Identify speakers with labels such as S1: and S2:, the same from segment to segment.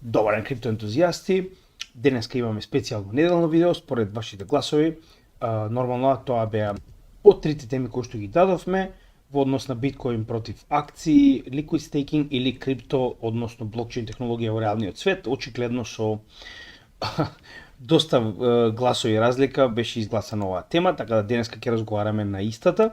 S1: Добар ден, криптоентузијасти. Денеска имаме специјално неделно видео според вашите гласови. Нормално тоа беа од трите теми кои што ги дадовме во однос на биткоин против акции, liquid staking или крипто, односно блокчейн технологија во реалниот свет. Очигледно со доста гласови разлика беше изгласана оваа тема, така да денеска ќе разговараме на истата.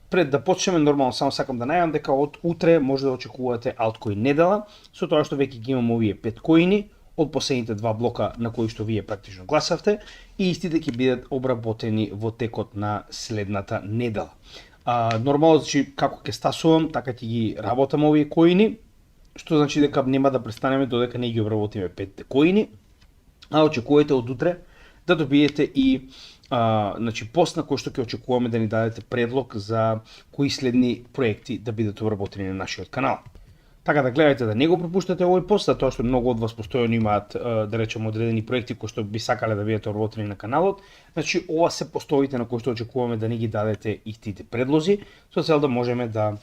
S1: Пред да почнеме, нормално само сакам да најавам дека од утре може да очекувате алткоин недела, со тоа што веќе ги имам овие 5 коини од последните два блока на кои што вие практично гласавте и истите ќе бидат обработени во текот на следната недела. Нормално, значи, како ќе стасувам, така ќе ги работам овие коини, што значи дека нема да престанеме додека не ги обработиме 5 коини, а очекувате од утре да добиете и значи, пост на кој што ќе очекуваме да ни дадете предлог за кои следни проекти да бидат обработени на нашиот канал. Така да гледајте да не го пропуштате овој пост, затоа што многу од вас постојано имаат, да речеме, одредени проекти кои што би сакале да бидат обработени на каналот. Значи, ова се постоите на кои што очекуваме да ни ги дадете истите предлози, со цел да можеме да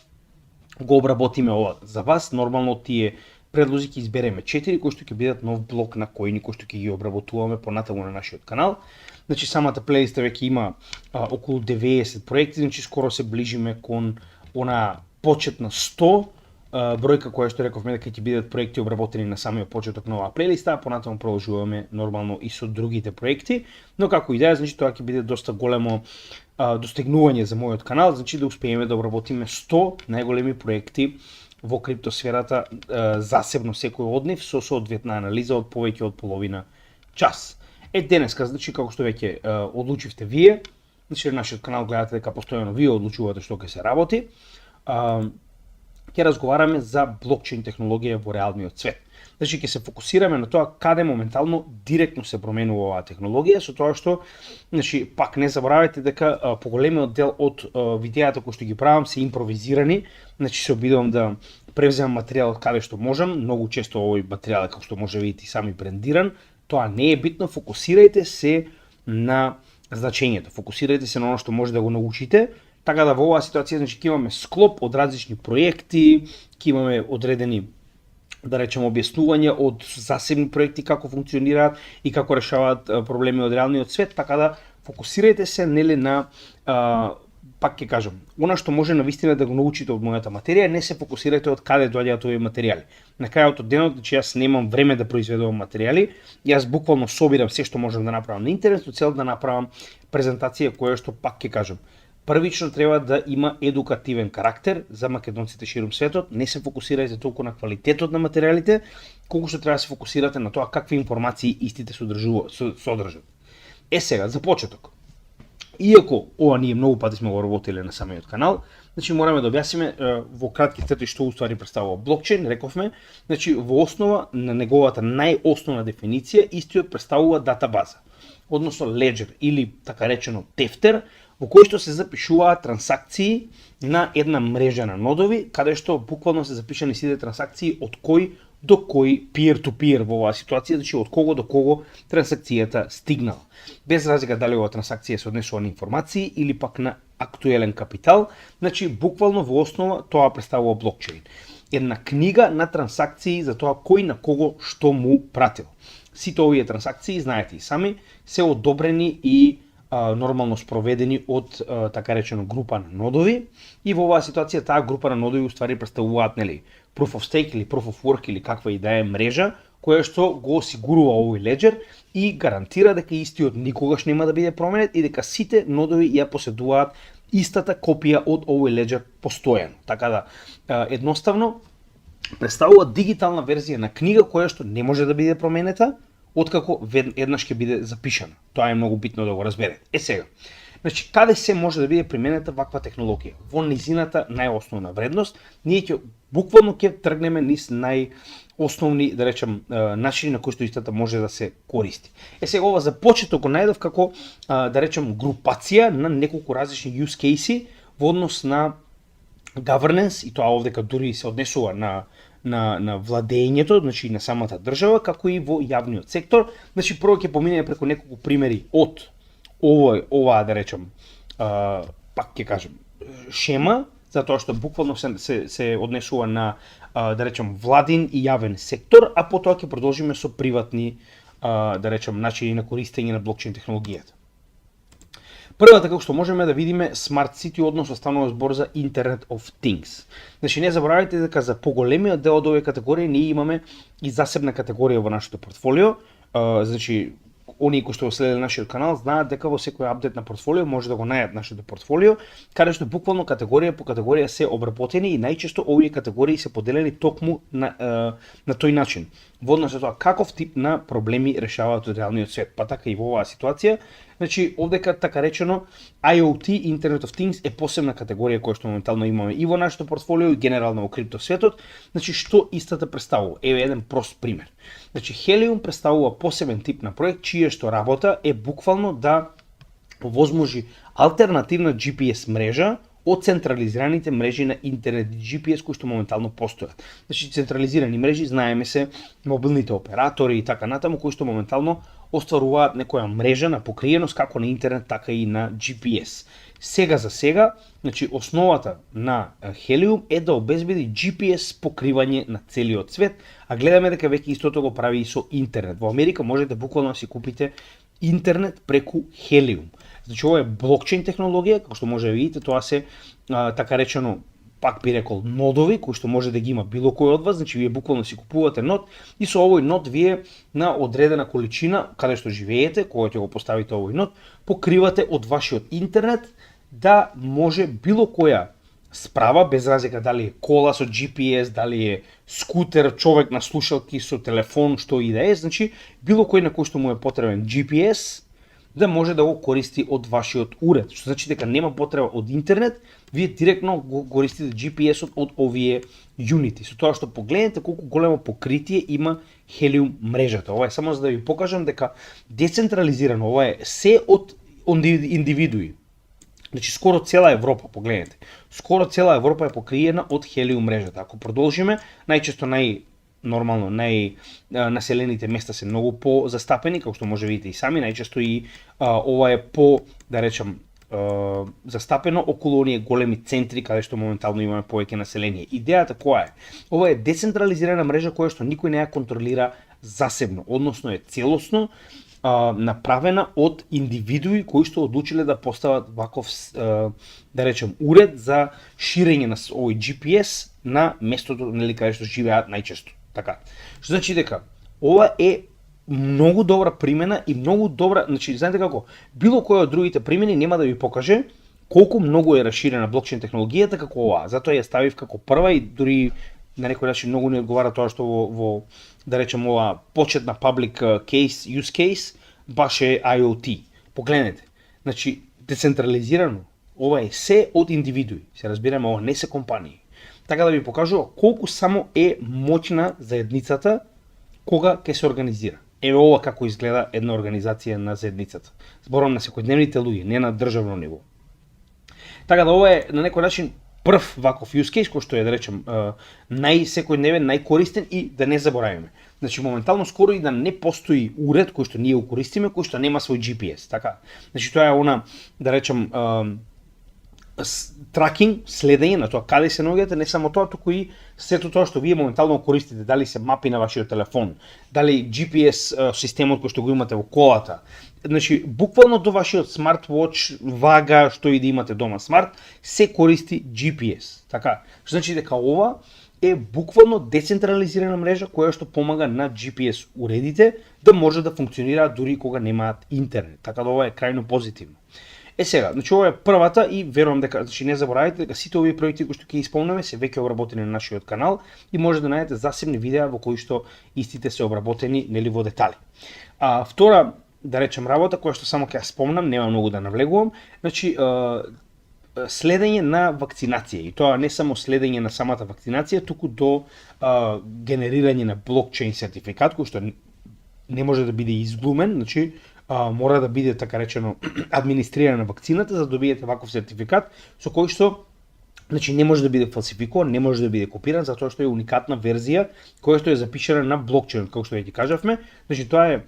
S1: го обработиме ова за вас. Нормално тие предлози ќе избереме 4 кои што ќе бидат нов блок на коини кои што ќе ги обработуваме понатаму на нашиот канал. Значи, самата плейлиста веќе има околу 90 проекти, значи скоро се ближиме кон она почетна 100 бројка која што рековме дека ќе бидат проекти обработени на самиот почеток на оваа плейлиста, а понатаму продолжуваме нормално и со другите проекти, но како идеја, значи тоа ќе биде доста големо достигнување за мојот канал, значи да успееме да обработиме 100 најголеми проекти во криптосферата засебно секој од нив со соодветна анализа од повеќе од половина час. Денеска, значи, како што веќе одлучивте вие, значи на нашиот канал гледате дека постојано вие одлучувате што ќе се работи, ќе разговараме за блокчейн технологија во реалниот свет. Значи ќе се фокусираме на тоа каде моментално директно се променува оваа технологија, со тоа што, значи, пак не заборавајте дека поголемиот дел од видеата кои што ги правам се импровизирани, значи се обидувам да превземам материјал каде што можам, многу често овој материјал како што може видите сами брендиран, тоа не е битно, фокусирајте се на значењето, фокусирајте се на оно што може да го научите. Така да во оваа ситуација, значи, ќе имаме склоп од различни проекти, ќе имаме одредени, да речеме, објаснувања од засебни проекти како функционираат и како решаваат проблеми од реалниот свет, така да фокусирајте се нели на пак ќе кажам, она што може навистина да го научите од мојата материја, не се фокусирајте од каде доаѓаат овие материјали. На крајот од денот, значи јас немам време да произведувам материјали, јас буквално собирам се што можам да направам на интернет со цел да направам презентација која што пак ќе кажам, првично треба да има едукативен карактер за македонците ширум светот, не се фокусирајте толку на квалитетот на материјалите, колку што треба да се фокусирате на тоа какви информации истите содржат. Сега, за почеток. Иако ова ние многу пати сме го работиле на самиот канал, значи мораме да објасниме во кратки црти што уствари представува блокчейн, рековме, значи во основа на неговата најосновна дефиниција истиот представува датабаза, односно леџер или така речено тефтер, во кој што се запишуваат трансакции на една мрежа на нодови, каде што буквално се запишани сите трансакции од кој до кој peer-to-peer во оваа ситуација, значи од кого до кого трансакцијата стигнала. Без разлика дали оваа трансакција се однесува на информации или пак на актуелен капитал, значи буквално во основа тоа представува блокчейн. Една книга на трансакции за тоа кој на кого што му пратил. Сите овие трансакции, знаете и сами, се одобрени и нормално спроведени од така речено група на нодови и во оваа ситуација таа група на нодови уствари представуваат нели proof of stake или proof of work или каква и да е мрежа која што го осигурува овој леџер и гарантира дека истиот никогаш нема да биде променет и дека сите нодови ја поседуваат истата копија од овој леџер постојано. Така да едноставно представува дигитална верзија на книга која што не може да биде променета откако еднаш ќе биде запишана. Тоа е многу битно да го разберете. Сега, значи, каде се може да биде применета ваква технологија? Во низината најосновна вредност, ние ќе буквално ќе тргнеме низ најосновни, да речем, начини на кои што истата може да се користи. Сега ова за почеток го најдов како, да речем, групација на неколку различни use case во однос на governance, и тоа овдека дури се однесува на владењето, значи на самата држава, како и во јавниот сектор. Значи прво ќе поминеме преку неколку примери од оваа, да речем, пак ќе кажем, шема затоа што буквално се однесува на да речем владин и јавен сектор, а потоа ќе продолжиме со приватни да речем начини на користење на блокчейн технологијата. Првата, како што можеме да видиме, Smart City, односно станува збор за Internet of Things. Значи, не заборавајте дека за поголемиот дел од овие категории ние имаме и засебна категорија во нашето портфолио. Значи, оние кои што следеле нашиот канал знаат дека во секој апдейт на портфолио може да го најдат нашето портфолио, каде што буквално категорија по категорија се обработени и најчесто овие категории се поделени токму на тој начин, во однос на тоа каков тип на проблеми решаваат од реалниот свет. Па така и во оваа ситуација, значи овдека така речено IoT, Internet of Things е посебна категорија која што моментално имаме и во нашето портфолио и генерално во криптосветот. Значи што истата представува? Еве еден прост пример. Значи Helium представува посебен тип на проект чија што работа е буквално да овозможи алтернативна GPS мрежа од централизираните мрежи на интернет GPS кои што моментално постојат. Значи централизирани мрежи знаеме се мобилните оператори и така натаму кои што моментално остваруваат некоја мрежа на покриеност како на интернет така и на GPS. Сега за сега, значи основата на Helium е да обезбеди GPS покривање на целиот свет, а гледаме дека веќе истото го прави и со интернет. Во Америка можете буквално да си купите интернет преку Helium. Значи ова е блокчейн технологија, како што може да видите, тоа се така речено, пак би рекол, нодови кои што може да ги има било кој од вас, значи вие буквално си купувате нод и со овој нод вие на одредена количина каде што живеете, кога ќе го поставите овој нод, покривате од вашиот интернет да може било која справа, без разлика дали е кола со GPS, дали е скутер, човек на слушалки со телефон, што и да е, значи било кој на кој што му е потребен GPS, да може да го користи од вашиот уред. Што значи дека нема потреба од интернет, вие директно го користите GPS-от од овие юнити. Со тоа што погледнете колку големо покритие има Helium мрежата. Ова е само за да ви покажам дека децентрализирано, ова е се од индивидуи. Значи скоро цела Европа, погледнете. Скоро цела Европа е покриена од Helium мрежата. Ако продолжиме, најчесто нормално населените места се многу по-застапени, како што може видите и сами, најчесто и ова е по, да речам, застапено околу оние големи центри каде што моментално имаме повеќе население. Идејата која е? Ова е децентрализирана мрежа која што никој не ја контролира засебно, односно е целосно направена од индивидуи кои што одлучиле да постават ваков, да речем, уред за ширење на овој GPS на местото нели каде што живеат најчесто. Така. Што значи дека ова е многу добра примена и многу добра, значи знаете како, било кој од другите примени нема да ви покаже колку многу е расширена блокчейн технологијата како оваа. Затоа ја ставив како прва и дури на некој начин многу не одговара тоа што во да речем ова почетна public case, use case, баш е IoT. Погледнете. Значи децентрализирано, ова е се од индивидуи. Се разбираме, ова не се компании. Така да ви покажува колку само е моќна заедницата кога ќе се организира. Еве ова како изгледа една организација на заедницата. Зборам на секојдневните луѓе, не на државно ниво. Така да ова е на некој начин прв ваков use case кој што е да речем најсекојдневен, најкористен и да не заборавиме. Значи моментално скоро и да не постои уред кој што ние го користиме, кој што нема свој GPS, така. Значи тоа е она да речем тракинг, следење на тоа каде се наоѓате, не само тоа, туку и сето тоа што вие моментално користите, дали се мапи на вашиот телефон, дали GPS системот кој што го имате во колата. Значи буквално до вашиот смартвотч, вага, што и да имате дома смарт, се користи GPS. Така, што значи дека ова е буквално децентрализирана мрежа која што помага на GPS уредите да може да функционираат дури кога немаат интернет. Така да ова е крајно позитивно. Сега, значи ова е првата и верувам дека, значи не заборавајте дека сите овие проекти кои што ќе исполнеме се веќе обработени на нашиот канал и може да најдете засебни видеа во кои што истите се обработени нели во детали. Втора, да речем, работа која што само ќе ја спомнам, нема многу да навлегувам, значи следење на вакцинација, и тоа не само следење на самата вакцинација, туку до генерирање на блокчейн сертификат кој што не може да биде изглумен, значи мора да биде така речено администрирана вакцината за да добиете ваков сертификат со кој што значи не може да биде фалсификуван, не може да биде копиран затоа што е уникатна верзија која што е запишана на блокчейн, како што ќе кажавме. Значи тоа е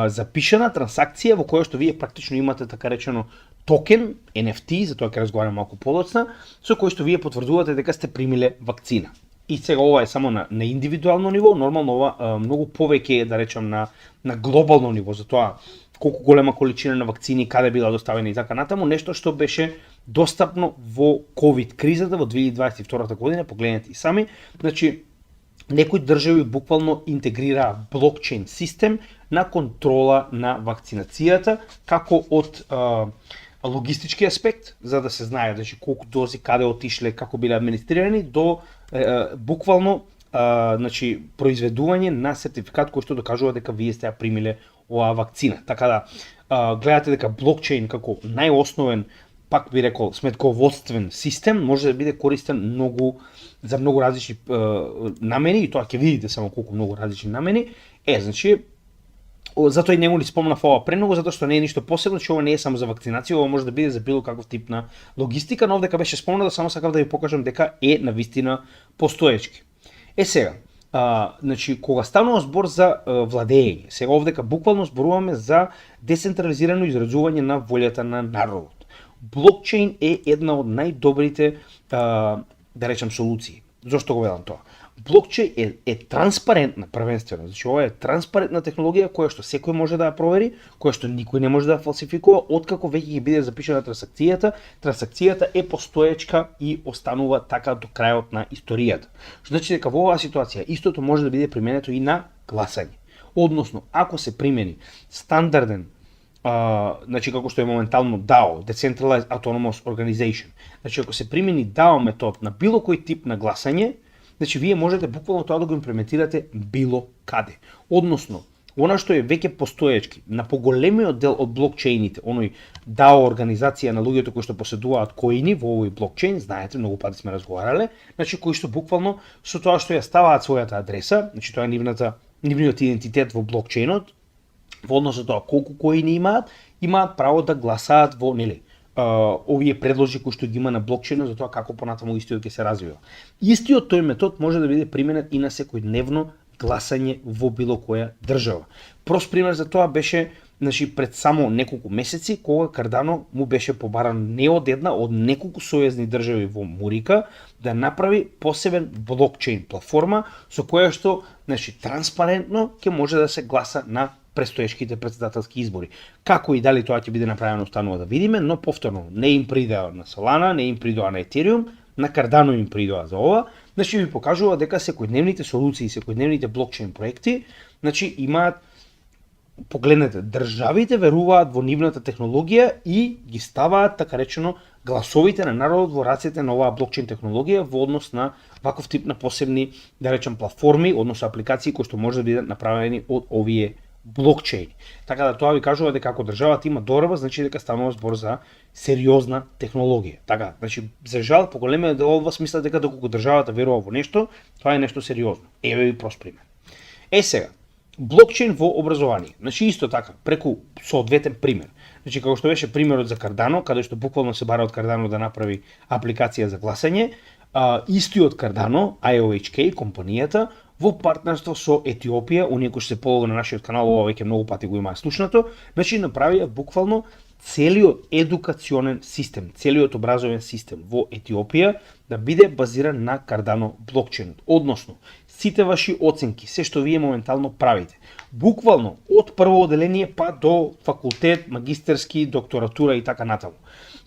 S1: запишана трансакција во која што вие практично имате така речено токен, NFT, за тоа ќе разговарам малку подоцна, со кој што вие потврдувате дека сте примиле вакцина. И сега ова е само на индивидуално ниво, нормално ова многу повеќе е, да речам, на глобално ниво, за тоа колку голема количина на вакцини, каде била доставена и така натаму, нешто што беше достапно во ковид кризата во 2022 година, погледнете и сами, значи некои држави буквално интегрираа блокчейн систем на контрола на вакцинацијата, како од логистички аспект, за да се знае значи колку дози каде отишле, како биле администрирани, до буквално значи произведување на сертификат кој што докажува дека вие сте ја примиле оваа вакцина. Така да гледате дека блокчейн како најосновен, пак би рекол, сметководствен систем може да биде користен за многу различни намени, и тоа ќе видите само колку многу различни намени. Значи затоа и не му ли спомнав ова премногу, затоа што не е ништо посебно, че ова не е само за вакцинација, ова може да биде за било каков тип на логистика, но овдека беше спомнато, само сакав да ви покажам дека е навистина постоечки. Сега, значи кога станува збор за владење, сега овдека буквално зборуваме за децентрализирано изразување на волјата на народот. Блокчейн е една од најдобрите, да речем, солуции. Зошто го велам тоа? Блокчейн е транспарентна првенствено, значи ова е транспарентна технологија која што секој може да ја провери, која што никој не може да ја фалсификува, откако веќе ќе биде запишана трансакцијата, трансакцијата е постоечка и останува така до крајот на историјата. Што значи дека во оваа ситуација истото може да биде применето и на гласање. Односно, ако се примени стандарден значи како што е моментално DAO, Decentralized Autonomous Organization. Значи ако се примени DAO метод на било кој тип на гласање, значи вие можете буквално тоа да го имплементирате било каде. Односно, она што е веќе постоечки на поголемиот дел од блокчейните, оној DAO организација на луѓето кои што поседуваат коини во овој блокчейн, знаете, многу пати сме разговарале, значи кои што буквално со тоа што ја ставаат својата адреса, значи тоа е нивниот идентитет во блокчейнот, во однос на тоа колку коини имаат право да гласаат во овие предложи кои што ги има на блокчейнот за тоа како понатаму истиот ќе се развива. Истиот тој метод може да биде применет и на секојдневно гласање во било која држава. Прост пример за тоа беше пред само неколку месеци кога Cardano му беше побаран не од една, од неколку сојузни држави во Мурика да направи посебен блокчейн платформа со која што транспарентно ќе може да се гласа на престоечките претседателски избори. Како и дали тоа ќе биде направено останува да видиме, но повторно не им придоа на Solana, не им придоа на Ethereum, на Cardano им придоа за ова, ви покажува дека секојдневните солуции, секојдневните блокчейн проекти, имаат, погледнете, државите веруваат во нивната технологија и ги ставаат, така речено, гласовите на народот во рацете на оваа блокчейн технологија во однос на ваков тип на посебни, да речем, платформи, односно апликации кои што може да бидат направени од овие блокчейн. Така да тоа ви кажува дека ако државата има дорба, значи дека станува збор за сериозна технологија. Така, значи за жал поголемиот дел од вас мислат дека доколку државата верува во нешто, тоа е нешто сериозно. Еве ви прост пример. Сега, блокчейн во образование. Значи исто така, преку соодветен пример. Значи како што беше примерот за Cardano, каде што буквално се бара од Cardano да направи апликација за гласање, истиот Cardano, IOHK, компанијата, во партнерство со Етиопија, оние кои што се полага на нашиот канал, ова веќе многу пати го имаа слушнато, значи направија буквално целиот едукационен систем, целиот образовен систем во Етиопија да биде базиран на Cardano блокчейнот. Односно, сите ваши оценки, се што вие моментално правите, буквално од прво оделение па до факултет, магистерски, докторатура и така натаму,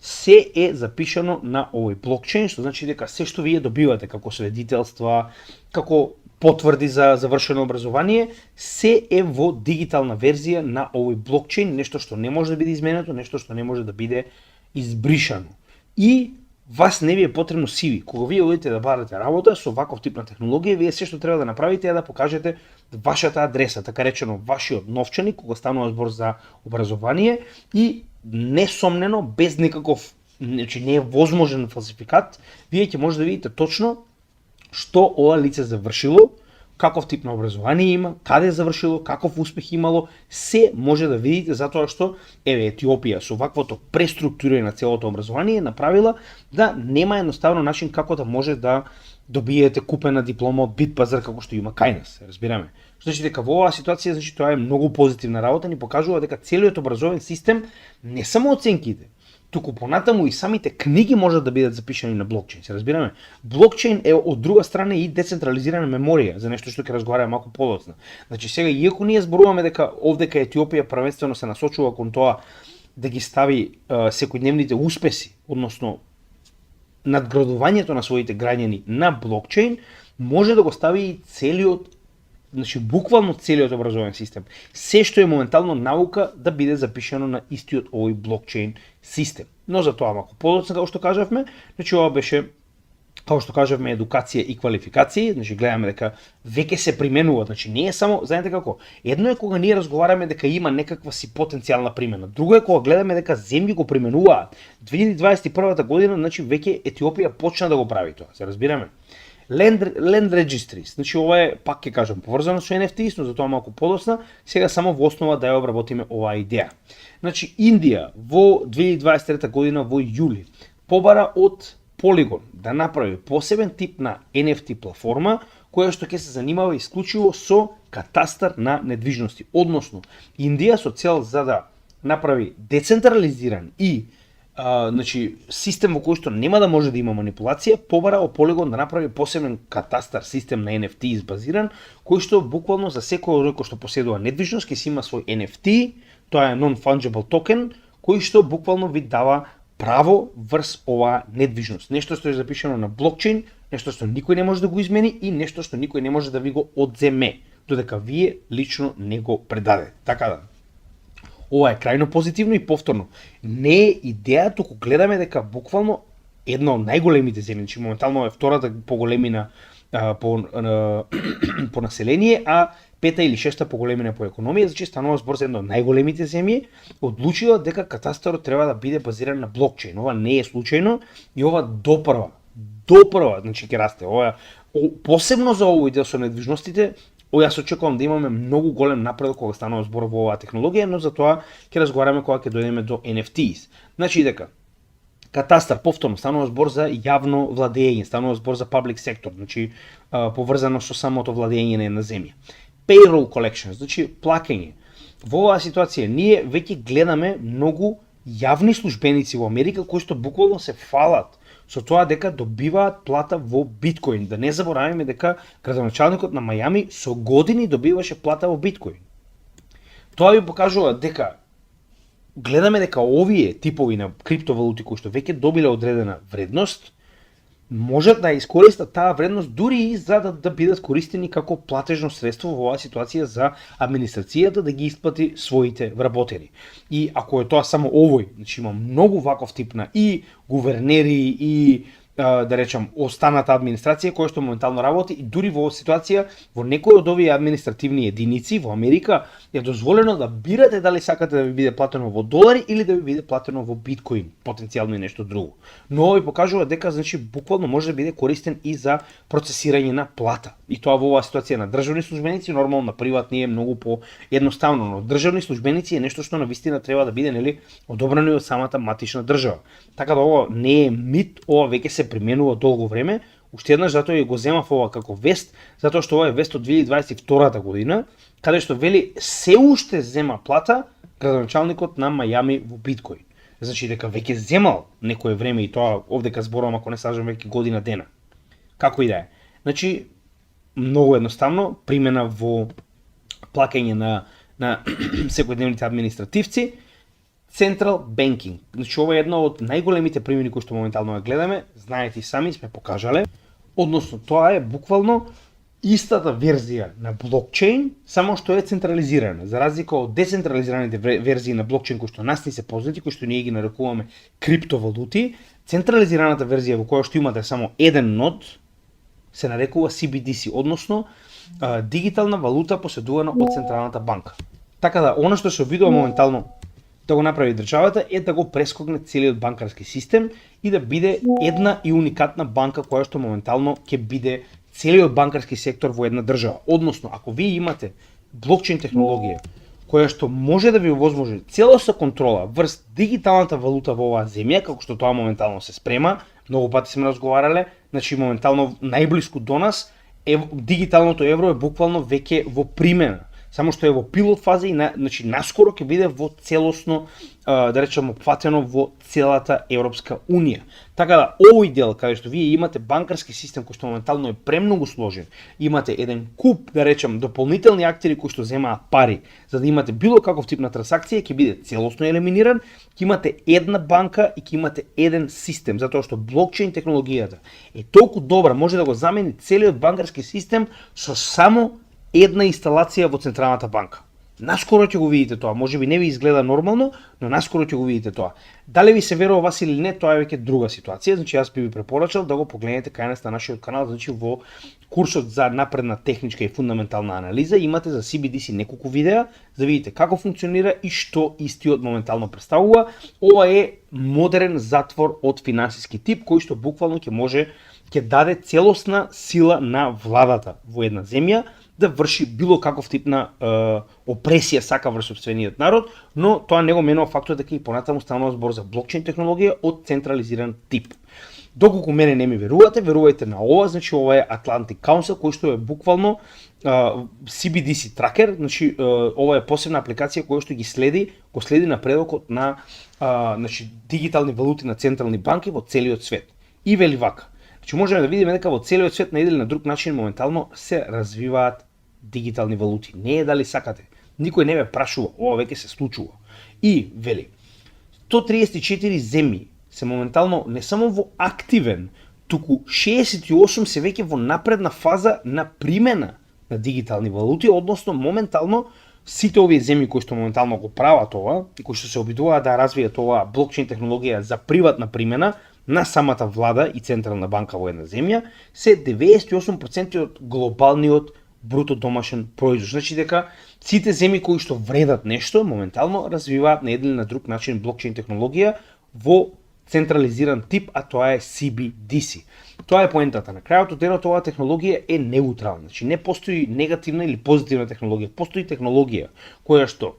S1: се е запишано на овој блокчейн, што значи дека се што вие добивате како сведетелства, како потврди за завршено образование, се е во дигитална верзија на овој блокчейн, нешто што не може да биде изменето, нешто што не може да биде избришано. И вас не ви е потребно CV. Кога вие одите да барате работа со ваков тип на технологија, вие се што треба да направите е да покажете вашата адреса, така речено вашиот новчаник, кога станува збор за образование и несомнено, без никаков, значи не е возможен фалсификат, вие ќе може да видите точно што ова лице завршило, каков тип на образование има, каде завршило, каков успех имало, се може да видите затоа што Етиопија со ваквото преструктурирање на целото образование направила да нема едноставно начин како да може да добиете купена диплома од Bitpazar како што има кај нас, разбираме. Што значи дека во оваа ситуација, тоа е многу позитивна работа, ни покажува дека целиот образовен систем, не само оценките, туку понатаму и самите книги можат да бидат запишани на блокчейн. Се разбираме? Блокчейн е од друга страна и децентрализирана меморија, за нешто што ќе разговараме малку подоцна. Значи сега иако ние зборуваме дека овдека Етиопија првенствено се насочува кон тоа да ги стави секојдневните успеси, односно надградувањето на своите граѓани на блокчейн, може да го стави и целиот, значи буквално целиот образовен систем. Се што е моментално наука да биде запишано на истиот овој блокчейн систем. Но за тоа малку подоцна, како што кажавме, значи ова беше, како што кажавме, едукација и квалификации, значи гледаме дека веќе се применува, значи не е само, знаете како, едно е кога ние разговараме дека има некаква си потенцијална примена, друго е кога гледаме дека земји го применуваат. 2021 година, значи веќе Етиопија почна да го прави тоа, се разбираме. Land Registries, значи ова е, пак ќе кажам, поврзано со NFTs, но за тоа малку подоцна, сега само во основа да ја обработиме оваа идеја. Значи Индија во 2023 година во јули побара од Polygon да направи посебен тип на NFT платформа која што ќе се занимава исклучиво со катастар на недвижности. Односно, Индија со цел за да направи децентрализиран и значи систем во кој што нема да може да има манипулација, побара од Polygon да направи посебен катастар систем на NFT избазиран, кој што буквално за секој оној кој што поседува недвижност ќе си има свој NFT, тоа е non-fungible token, кој што буквално ви дава право врз оваа недвижност. Нешто што е запишано на блокчейн, нешто што никој не може да го измени и нешто што никој не може да ви го одземе, додека вие лично не го предаде. Така да. Ова е крајно позитивно и повторно. Не е идеја, туку гледаме дека буквално една од најголемите земји, значи моментално е втората по големина по население, а пета или шеста по големина по економија, значи станува збор за една од најголемите земји, одлучила дека катастарот треба да биде базиран на блокчейн. Ова не е случајно и ова допрва, значи ќе расте. Ова посебно за овој дел со недвижностите. Јас очекувам да имаме многу голем напредок кога станува збор во оваа технологија, но за тоа ќе разговараме кога ќе дојдеме до NFTs. Значи дека катастар повторно станува збор за јавно владење, станува збор за public сектор, значи поврзано со самото владење на една земја. Payroll collection, значи плаќање. Во оваа ситуација ние веќе гледаме многу јавни службеници во Америка кои што буквално се фалат со тоа дека добиваат плата во биткоин. Да не забораваме дека градоначалникот на Мајами со години добиваше плата во биткоин. Тоа ви покажува дека гледаме дека овие типови на криптовалути кои што веќе добиле одредена вредност, можат да искористат таа вредност дури и за да бидат користени како платежно средство во оваа ситуација за администрацијата да ги исплати своите вработени. И ако е тоа само овој, значи има многу ваков тип на и гувернери и да речам останата администрација која што моментално работи и дури во ситуација во некои од овие административни единици во Америка е дозволено да бирате дали сакате да ви биде платено во долари или да ви биде платено во биткоин, потенцијално и нешто друго. Но овој покажува дека значи буквално може да биде користен и за процесирање на плата. И тоа во оваа ситуација на државни службеници, нормално на приватни е многу по едноставно, но државни службеници е нешто што навистина треба да биде нели одобрено од самата матична држава. Така да ова не е мит, ова веќе се применува долго време. Уште еднаш затоа ја го земав ова како вест, затоа што ова е вест од 2022 година, каде што вели се уште зема плата градоначалникот на Мајами во биткоин. Значи дека веќе земал некое време и тоа овдека зборувам ако не сажам веќе година дена. Како и да е. Значи многу едноставно примена во плаќање на секојдневните административци. Central Banking. Значи ова е една од најголемите примери кои што моментално ја гледаме, знаете и сами сме покажале. Односно тоа е буквално истата верзија на блокчейн, само што е централизирана. За разлика од децентрализираните верзии на блокчейн кои што нас не се познати, кои што ние ги нарекуваме криптовалути, централизираната верзија во која што имате само еден нод се нарекува CBDC, односно дигитална валута поседувана од централната банка. Така да, она што се обидува моментално да го направи државата е да го прескокне целиот банкарски систем и да биде една и уникатна банка која што моментално ќе биде целиот банкарски сектор во една држава. Односно, ако вие имате блокчейн технологија која што може да ви овозможи целосна контрола врз дигиталната валута во оваа земја, како што тоа моментално се спрема, многу пати сме разговарале, значи моментално најблиску до нас дигиталното евро е буквално веќе во примена. само што е во пилот фаза и значи наскоро ќе биде во целосно да речеме опфатено во целата Европска унија. Така да овој дел каде што вие имате банкарски систем кој што моментално е премногу сложен, имате еден куп да речем дополнителни актери кои што земаат пари за да имате било каков тип на трансакција, ќе биде целосно елиминиран, ќе имате една банка и ќе имате еден систем, затоа што блокчейн технологијата е толку добра, може да го замени целиот банкарски систем со само една инсталација во централната банка. Наскоро ќе го видите тоа, можеби не ви изгледа нормално, но наскоро ќе го видите тоа. Дали ви се верува вас или не, тоа е веќе друга ситуација, значи јас би ви препорачал да го погледнете кај нас на нашиот канал, значи во курсот за напредна техничка и фундаментална анализа имате за CBDC неколку видеа, за да видите како функционира и што истиот моментално представува. Ова е модерен затвор од финансиски тип кој што буквално ќе даде целосна сила на владата во една земја да врши било каков тип на опресија сака врз сопствениот народ, но тоа не го менува фактот дека и понатаму станува збор за блокчейн технологија од централизиран тип. Доколку мене не ми верувате, верувајте на ова, значи ова е Atlantic Council кој што е буквално CBDC тракер, значи ова е посебна апликација која што го следи напредокот на значи дигитални валути на централни банки во целиот свет. И вели вака. Значи можеме да видиме дека во целиот свет на еден или на друг начин моментално се развиваат дигитални валути. Не е дали сакате. Никој не ве прашува, ова веќе се случува. И вели 134 земји се моментално не само во активен, туку 68 се веќе во напредна фаза на примена на дигитални валути, односно моментално сите овие земји кои што моментално го прават ова и кои што се обидуваат да развијат ова блокчейн технологија за приватна примена на самата влада и централна банка во една земја, се 98% од глобалниот бруто домашен производ. Значи дека сите земји кои што вредат нешто моментално развиваат на еден или на друг начин блокчейн технологија во централизиран тип, а тоа е CBDC. Тоа е поентата. На крајот од денот оваа технологија е неутрална. Значи не постои негативна или позитивна технологија, постои технологија која што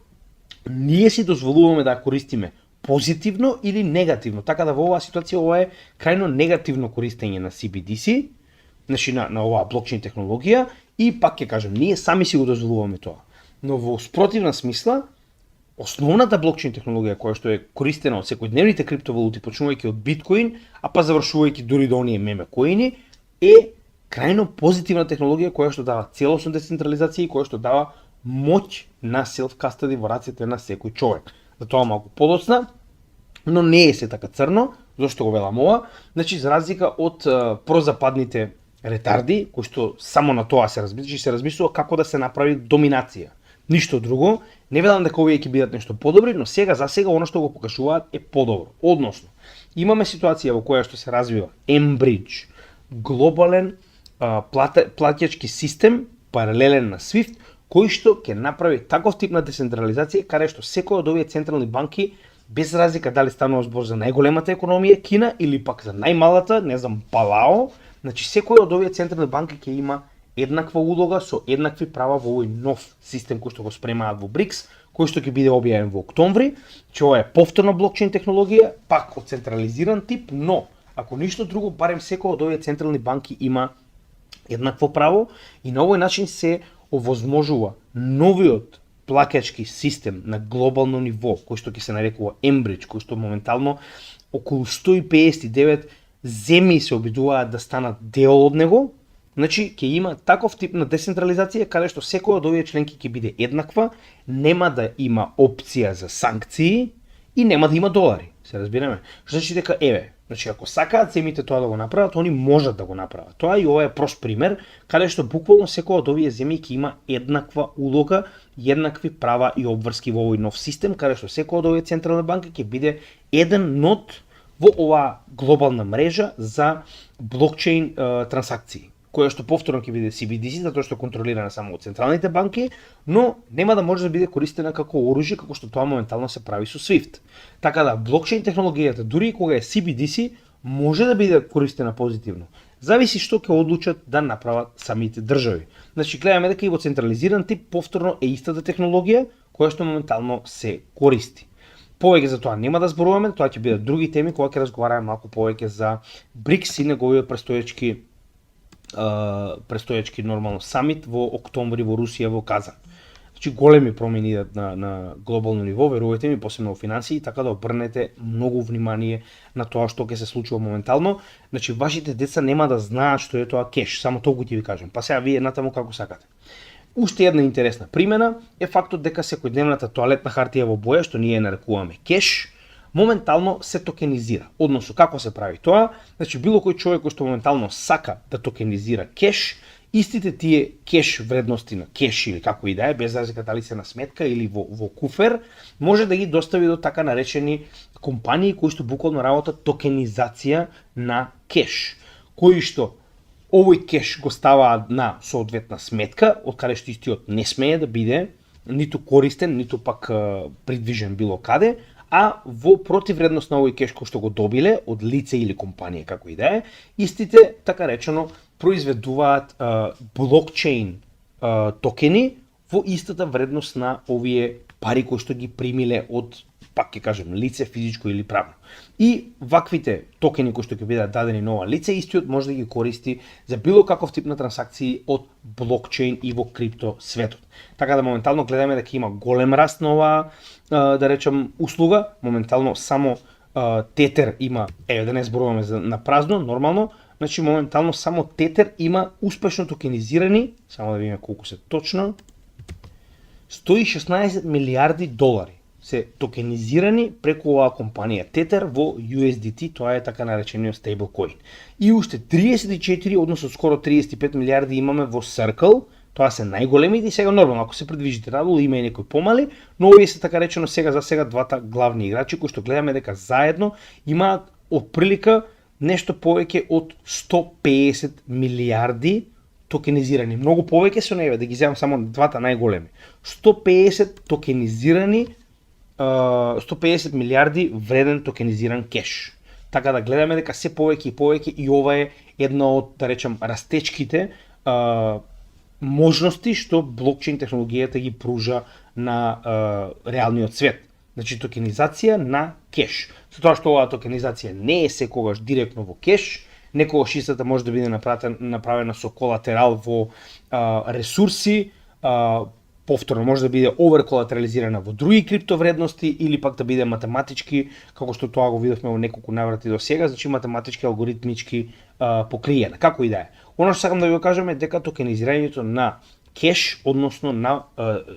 S1: ние си дозволуваме да ја користиме позитивно или негативно. Така да во оваа ситуација ова е крајно негативно користење на CBDC, значи на оваа блокчейн технологија и пак ќе кажам, ние сами си го дозволуваме тоа. Но во спротивна смисла, основната блокчейн технологија која што е користена од секојдневните криптовалути, почнувајќи од биткоин, а па завршувајќи дури до оние меме коини, е крајно позитивна технологија која што дава целосна децентрализација и која што дава моќ на self-custody во рацете на секој човек. За тоа малку подоцна, но не е се така црно, зашто го велам ова, значи за разлика од прозападните ретарди, кои што само на тоа се размислува, се размислува како да се направи доминација. Ништо друго, не велам дека овие ќе бидат нешто подобри, но сега за сега она што го покажуваат е подобро. Односно, имаме ситуација во која што се развива mBridge, глобален платечки систем паралелен на SWIFT, кој што ќе направи таков тип на децентрализација каде што секој од овие централни банки, без разлика дали станува збор за најголемата економија Кина или пак за најмалата, не знам, Палао, значи секој од овие централни банки ќе има еднаква улога со еднакви права во овој нов систем кој што го спремаат во БРИКС, кој што ќе биде објавен во октомври, че ова е повторна блокчейн технологија, пак од централизиран тип, но ако ништо друго, барем секој од овие централни банки има еднакво право и на овој начин се овозможува новиот плакачки систем на глобално ниво, кој што ќе се нарекува mBridge, кој што моментално околу 159 земји се обидуваат да станат дел од него, значи ќе има таков тип на децентрализација каде што секој од овие членки ќе биде еднаква, нема да има опција за санкции и нема да има долари. Се разбираме? Што значи дека значи ако сакаат земјите тоа да го направат, они можат да го направат. Тоа и ова е прост пример каде што буквално секој од овие земји ќе има еднаква улога, еднакви права и обврски во овој нов систем, каде што секој од овие централни банки ќе биде еден нод во оваа глобална мрежа за блокчейн трансакции, која што повторно ќе биде CBDC, затоа што контролирана само од централните банки, но нема да може да биде користена како оружје, како што тоа моментално се прави со SWIFT. Така да, блокчейн технологијата, дури и кога е CBDC, може да биде користена позитивно. Зависи што ќе одлучат да направат самите држави. Значи, гледаме дека и во централизиран тип повторно е истата технологија, која што моментално се користи. Повеќе за тоа нема да зборуваме, тоа ќе бидат други теми кога ќе разговараме малку повеќе за БРИКС и неговиот престоечки нормално самит во октомври во Русија во Казан. Значи големи промени идат на глобално ниво, верувате ми, посебно во финансии, така да обрнете многу внимание на тоа што ќе се случува моментално. Значи вашите деца нема да знаат што е тоа кеш, само толку ќе ви кажам. Па сега вие натаму како сакате. Уште една интересна примена е фактот дека секојдневната тоалетна хартија во боја, што ние нарекуваме кеш, моментално се токенизира. Односно, како се прави тоа? Значи, било кој човек кој што моментално сака да токенизира кеш, истите тие кеш вредности на кеш или како и да е, без разлика дали се на сметка или во куфер, може да ги достави до така наречени компании кои што буквално работат токенизација на кеш, кои што овој кеш го ставаат на соодветна сметка, од каде што истиот не смее да биде ниту користен, ниту пак придвижен било каде, а во противредност на овој кеш кој што го добиле од лице или компанија како и да е, истите така речено произведуваат блокчейн токени во истата вредност на овие пари кои што ги примиле од, пак ќе кажем, лице физичко или правно. И ваквите токени кои што ќе бидат дадени на ова лице, истиот може да ги користи за било каков тип на трансакции од блокчейн и во крипто светот. Така да моментално гледаме дека има голем раст на оваа, да речем, услуга. Моментално само Тетер има, да не зборуваме на празно, нормално, значи моментално само Тетер има успешно токенизирани, само да видиме колку се точно, 116 милиарди долари се токенизирани преку оваа компанија Tether во USDT, тоа е така наречениот стейблкоин. И уште 34, односно скоро 35 милиарди имаме во Circle, тоа се најголемите и сега нормално, ако се придвижите надолу има и некои помали, но овие се така речено за сега двата главни играчи кои што гледаме дека заедно имаат отприлика нешто повеќе од 150 милиарди токенизирани. Многу повеќе се не да ги земам само двата најголеми. 150 токенизирани 150 милиарди вреден токенизиран кеш. Така да гледаме дека се повеќе и повеќе и ова е една од, да речем, растечките можности што блокчейн технологијата ги пружа на реалниот свет. Значи токенизација на кеш. Со тоа што оваа токенизација не е секогаш директно во кеш, некогаш истата може да биде направена со колатерал во ресурси, повторно може да биде оверколатерализирана во други криптовредности или пак да биде математички, како што тоа го видовме во неколку наврати до сега, значи математички, алгоритмички покриена, како и да е. Оно што сакам да ви го кажам е дека токенизирањето на кеш, односно на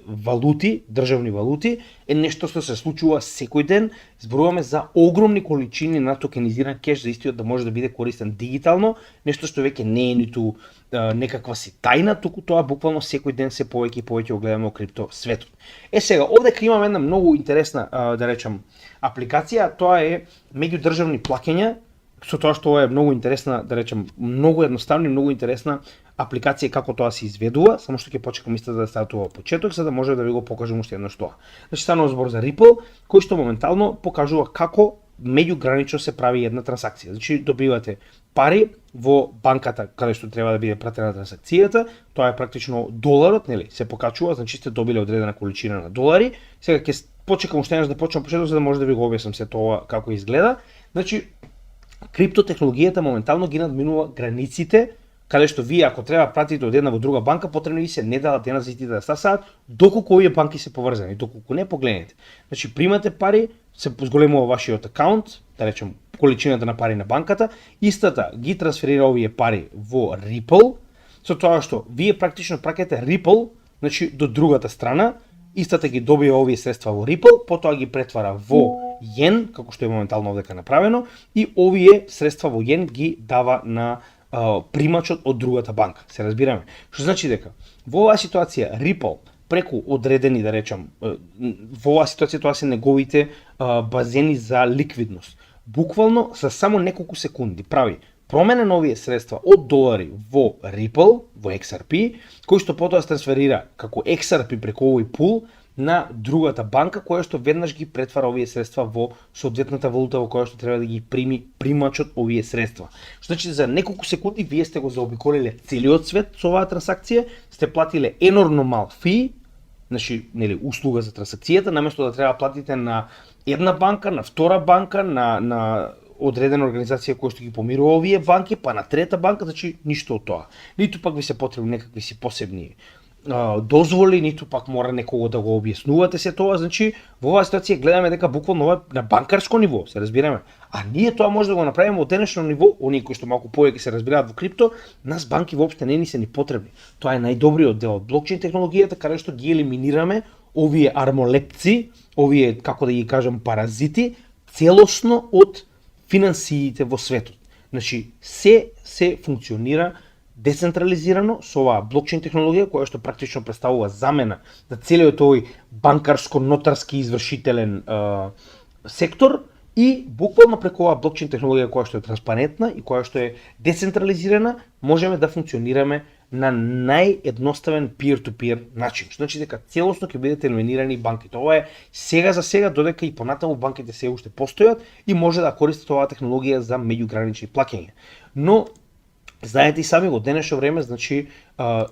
S1: валути, државни валути, е нешто што се случува секој ден. Зборуваме за огромни количини на токенизиран кеш за истиот да може да биде користен дигитално, нешто што веќе не е ниту некаква си тајна, туку тоа буквално секој ден се повеќе и повеќе го гледаме во крипто светот. Сега, овде имаме една многу интересна, да речем, апликација, тоа е меѓудржавни плаќања, со тоа што ова е многу интересна, да речем, многу едноставна и многу интересна апликација како тоа се изведува, само што ќе почекам исто да стартува почеток за да може да ви го покажам уште еднаш тоа. Значи станува збор за Ripple, кој што моментално покажува како меѓугранично се прави една трансакција. Значи добивате пари во банката каде што треба да биде пратена трансакцијата, тоа е практично доларот, нели, се покачува, значи сте добиле одредена количина на долари. Сега ќе почекам уште еднаш да почнам почеток за да може да ви го објаснам се тоа како изгледа. Значи криптотехнологијата моментално ги надминува границите, каде што вие ако треба пратите од една во друга банка, потребно ви се не дава деназите да стасаат, доколку овие банки се поврзани, доколку не погледнете. Значи примате пари, се зголемува вашиот акаунт, да речем количината на пари на банката, истата ги трансферира овие пари во Ripple, со тоа што вие практично праќате Ripple, значи до другата страна, истата ги добива овие средства во Ripple, потоа ги претвара во йен, како што е моментално овдека направено, и овие средства во йен ги дава на примачот од другата банка. Се разбираме. Што значи дека во оваа ситуација Ripple преку одредени, да речам, во оваа ситуација тоа се неговите базени за ликвидност. Буквално за само неколку секунди прави промена на овие средства од долари во Ripple, во XRP, кој што потоа се трансферира како XRP преку овој пул на другата банка, која што веднаш ги претвара овие средства во соодветната валута во која што треба да ги прими примачот овие средства. Што значи за неколку секунди вие сте го заобиколиле целиот свет со оваа трансакција, сте платиле енормно мал фи, значи нели услуга за трансакцијата, наместо да треба платите на една банка, на втора банка, на одредена организација која што ги помирува овие банки, па на трета банка, значи ништо од тоа. Ниту пак ви се потребни некакви си посебни дозволи, ниту пак мора некого да го објаснувате се тоа, значи во оваа ситуација гледаме дека буквално ова на банкарско ниво, се разбираме. А ние тоа може да го направиме во денешно ниво, оние кои што малку повеќе се разбираат во крипто, нас банки воопште не ни се ни потребни. Тоа е најдобриот дел од блокчейн технологијата, каде што ги елиминираме овие армолепци, овие, како да ги кажам, паразити, целосно од финансиите во светот. Значи, се функционира децентрализирано со оваа блокчейн технологија која што практично представува замена на целиот овој банкарско-нотарски извршителен сектор и буквално преку оваа блокчейн технологија која што е транспарентна и која што е децентрализирана, можеме да функционираме на наједноставен peer-to-peer начин. Што значи дека целосно ќе бидете елиминирани банките. Ова е сега за сега, додека и понатаму банките се уште постојат и може да користат оваа технологија за меѓугранични плаќања. Но знаете и сами во денешно време, значи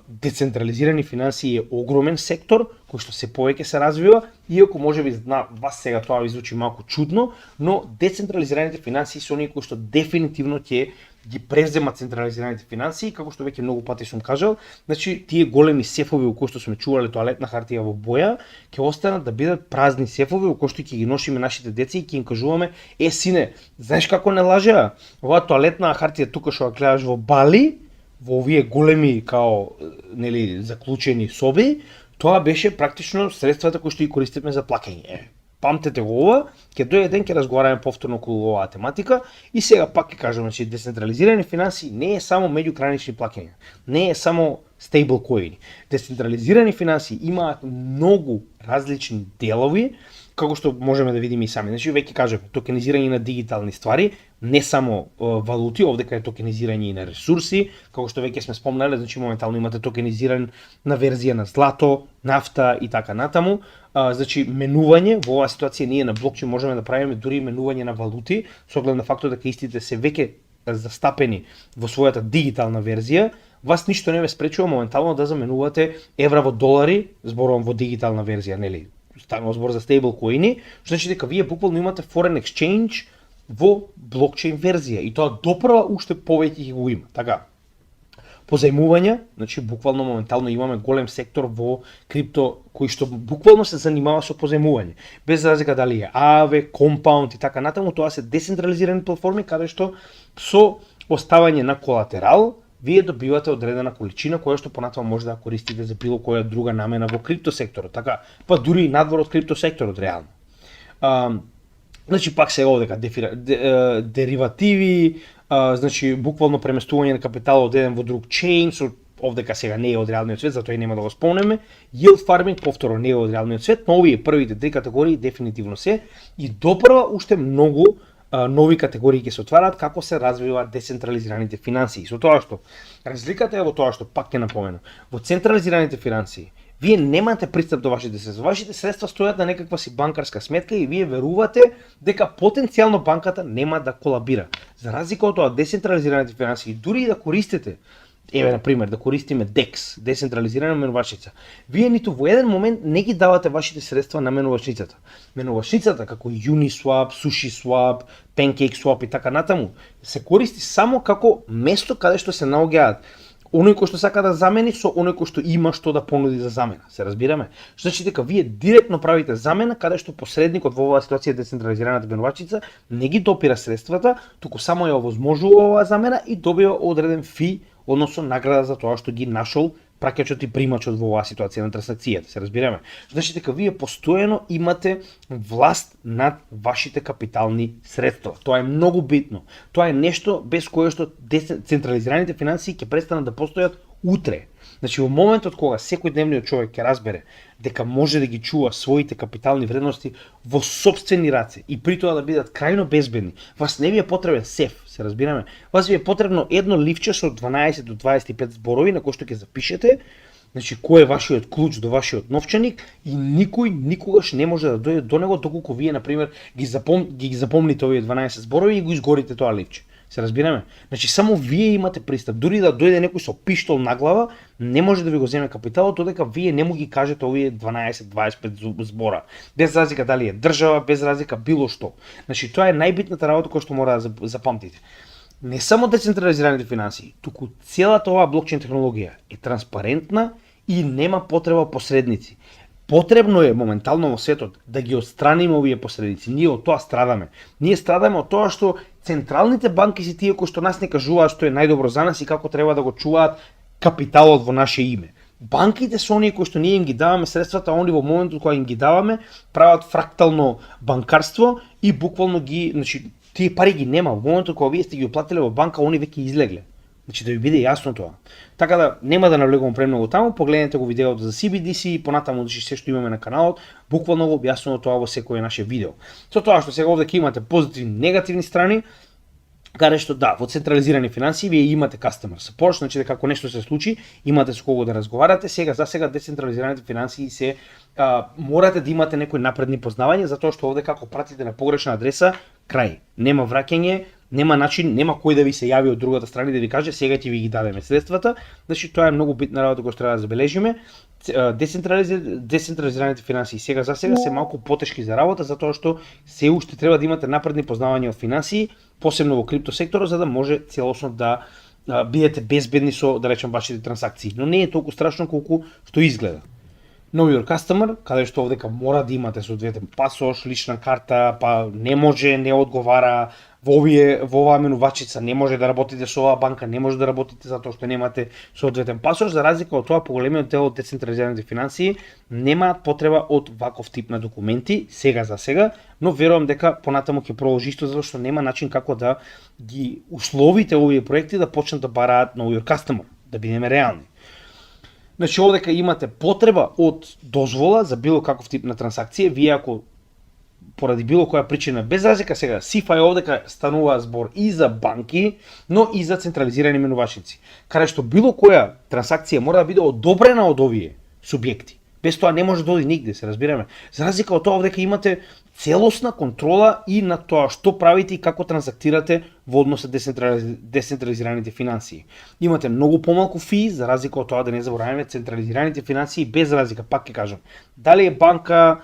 S1: децентрализирани финансии е огромен сектор кој што се повеќе се развива, иако можеби на вас сега тоа ви звучи малку чудно, но децентрализираните финансии се оние кои што дефинитивно ќе ги преземат централизираните финансии, како што веќе многу пати сум кажал, значи тие големи сефови во кои што сме чувале тоалетна хартија во боја, ќе останат да бидат празни сефови во кои што ќе ги носиме нашите деца и ќе им кажуваме: "Е сине, знаеш како не лажеа? Оваа тоалетна хартија тука што ја гледаш во Бали, во овие големи као нели заклучени соби, тоа беше практично средствата кои што ги користевме за плаќање." Памтете го ова, ќе дојде ден ќе разговараме повторно околу оваа тематика и сега пак ќе кажам, значи децентрализирани финансии не е само меѓугранични плаќања, не е само стейблкоини. Децентрализирани финансии имаат многу различни делови, како што можеме да видиме и сами. Значи веќе кажаме токенизирање на дигитални ствари, не само валути, овдека е токенизирање и на ресурси, како што веќе сме спомнале, значи моментално имате токенизирана верзија на злато, нафта и така натаму. Значи менување, во оваа ситуација ние на блокчейн можеме да правиме дури менување на валути, со оглед на фактот дека истите се веќе застапени во својата дигитална верзија. Вас ништо не ве спречува моментално да заменувате евра во долари, зборувам во дигитална верзија, нели? Станува збор за стейблкоини, што значи дека вие буквално имате foreign exchange во блокчейн верзија и тоа допрва уште повеќе ќе го има. Така, позајмувања, значи буквално моментално имаме голем сектор во крипто кој што буквално се занимава со позајмување. Без разлика дали е Aave, Compound и така натаму, тоа се децентрализирани платформи каде што со оставање на колатерал вие добивате одредена количина која што понатаму може да ја користите за било која друга намена во крипто секторот, така, па дури и надвор од крипто секторот реално. Значи пак сега овдека деривативи, значи буквално преместување на капитал од еден во друг чейн, со овдека сега не е од реалниот свет, затоа и нема да го спомнеме. Yield farming повторно не е од реалниот свет, но овие првите три категории дефинитивно се и допрва уште многу нови категории ќе се отвараат како се развиваат децентрализираните финансии. Со тоа што разликата е во тоа што пак ќе напоменам, во централизираните финансии вие немате пристап до вашите средства. Вашите средства стојат на некаква си банкарска сметка и вие верувате дека потенцијално банката нема да колабира. За разлика од тоа, децентрализираните финансии, дури и да користите, еве на пример, да користиме DEX, децентрализирана менувачница, вие ниту во еден момент не ги давате вашите средства на менувачницата. Менувачницата како Uniswap, SushiSwap, PancakeSwap и така натаму се користи само како место каде што се наоѓаат оној кој што сака да замени со оној кој што има што да понуди за замена. Се разбираме? Што значи дека вие директно правите замена каде што посредникот во оваа ситуација децентрализираната менувачница не ги допира средствата, туку само ја овозможува оваа замена и добива одреден фи, односно награда за тоа што ги нашол праќачот и примачот во оваа ситуација на трансакцијата, се разбираме. Значи дека вие постојано имате власт над вашите капитални средства. Тоа е многу битно. Тоа е нешто без кое што централизираните финансии ќе престанат да постојат утре. Значи во моментот кога секојдневниот човек ќе разбере дека може да ги чува своите капитални вредности во сопствени раце и при тоа да бидат крајно безбедни, вас не ви е потребен сеф, се разбираме. Вас ви е потребно едно ливче со 12 до 25 зборови на кои што ќе запишете, значи кој е вашиот клуч до вашиот новчаник и никој никогаш не може да дојде до него доколку вие на пример ги запомните овие 12 зборови и го изгорите тоа ливче. Се разбираме? Значи само вие имате пристап. Дури да дојде некој со пиштол на глава, не може да ви го земе капиталот, додека вие не му ги кажете овие 12-25 збора. Без разлика дали е држава, без разлика било што. Значи тоа е најбитната работа која што мора да запамтите. Не само децентрализираните финансии, туку целата оваа блокчейн технологија е транспарентна и нема потреба посредници. Потребно е моментално во светот да ги отстраниме овие посредници. Ние од тоа страдаме. Ние страдаме од тоа што централните банки се тие кои што нас не кажуваат што е најдобро за нас и како треба да го чуваат капиталот во наше име. Банките се оние кои што ние им ги даваме средствата, они во моментот кога им ги даваме прават фрактално банкарство и буквално ги, значи тие пари ги нема. Во моментот кога вие сте ги уплатиле во банка, они веќе излегле. Значи да ви биде јасно тоа. Така да нема да навлегувам премногу таму, погледнете го видеото за CBDC и понатаму значи се што имаме на каналот, буквално го објаснувам тоа во секое наше видео. Со тоа што сега овде ќе имате позитивни, негативни страни, каде што да, во централизирани финансии вие имате customer support, значи дека ако нешто се случи, имате со кого да разговарате. Сега за сега децентрализираните финансии се морате да имате некои напредни познавања, затоа што овде како пратите на погрешна адреса, крај. Нема враќање, нема начин, нема кој да ви се јави од другата страна и да ви каже сега ќе ви ги дадеме средствата. Значи тоа е многу битна работа која треба да забележиме. Децентрализираните финансии сега за сега се малку потешки за работа, затоа што се уште треба да имате напредни познавања од финансии, посебно во крипто секторот, за да може целосно да бидете безбедни со, да речем, вашите трансакции. Но не е толку страшно колку што изгледа. Know your customer, каде што овдека мора да имате соодветен пасош, лична карта, па не може, не одговара, во оваа менувачица не може да работите со оваа банка, не може да работите затоа што немате соодветен пасош, за разлика од тоа поголемиот дел од децентрализираните финансии немаат потреба од ваков тип на документи, сега за сега, но верувам дека понатаму ќе продолжи исто затоа што нема начин како да ги условите овие проекти да почнат да бараат Know your customer, да бидеме реални. Значи овдека имате потреба од дозвола за било каков тип на трансакција, вие ако поради било која причина, без разлика сега, CeFi овдека станува збор и за банки, но и за централизирани менувачници, каде што било која трансакција мора да биде одобрена од овие субјекти. Без тоа не може да оди нигде, се разбираме. За разлика од тоа овдека имате целосна контрола и на тоа што правите и како транзактирате во однос со децентрализираните финансии. Имате многу помалку фи, за разлика од тоа да не забораваме централизираните финансии, без разлика, пак ќе кажам. Дали е банка,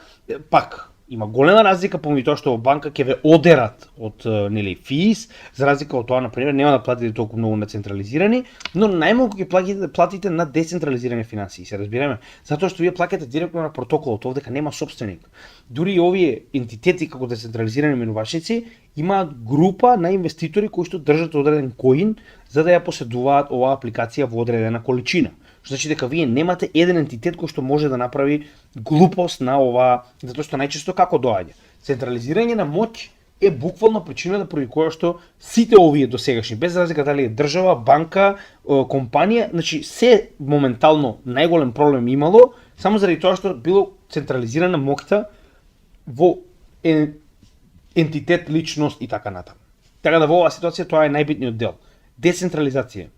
S1: пак има голема разлика помеѓу тоа што во банка ќе ве одерат од нели физ, за разлика од тоа на пример нема да платите толку многу на централизирани, но најмалку ќе платите на децентрализирани финансии, се разбираме, затоа што вие плаќате директно на протоколот, овдека нема собственик. Дури и овие entитети како децентрализирани менувачници имаат група на инвеститори кои што држат одреден коин за да ја поседуваат оваа апликација во одредена количина. Што значи дека вие немате еден ентитет кој што може да направи глупост на оваа, затоа што најчесто како доаѓа. Централизирање на моќ е буквално причина да поради која што сите овие досегашни, без разлика дали е држава, банка, компанија, значи се моментално најголем проблем имало само заради тоа што било централизирана моќта во ентитет, личност и така натаму. Така да во оваа ситуација тоа е најбитниот дел. Децентрализација.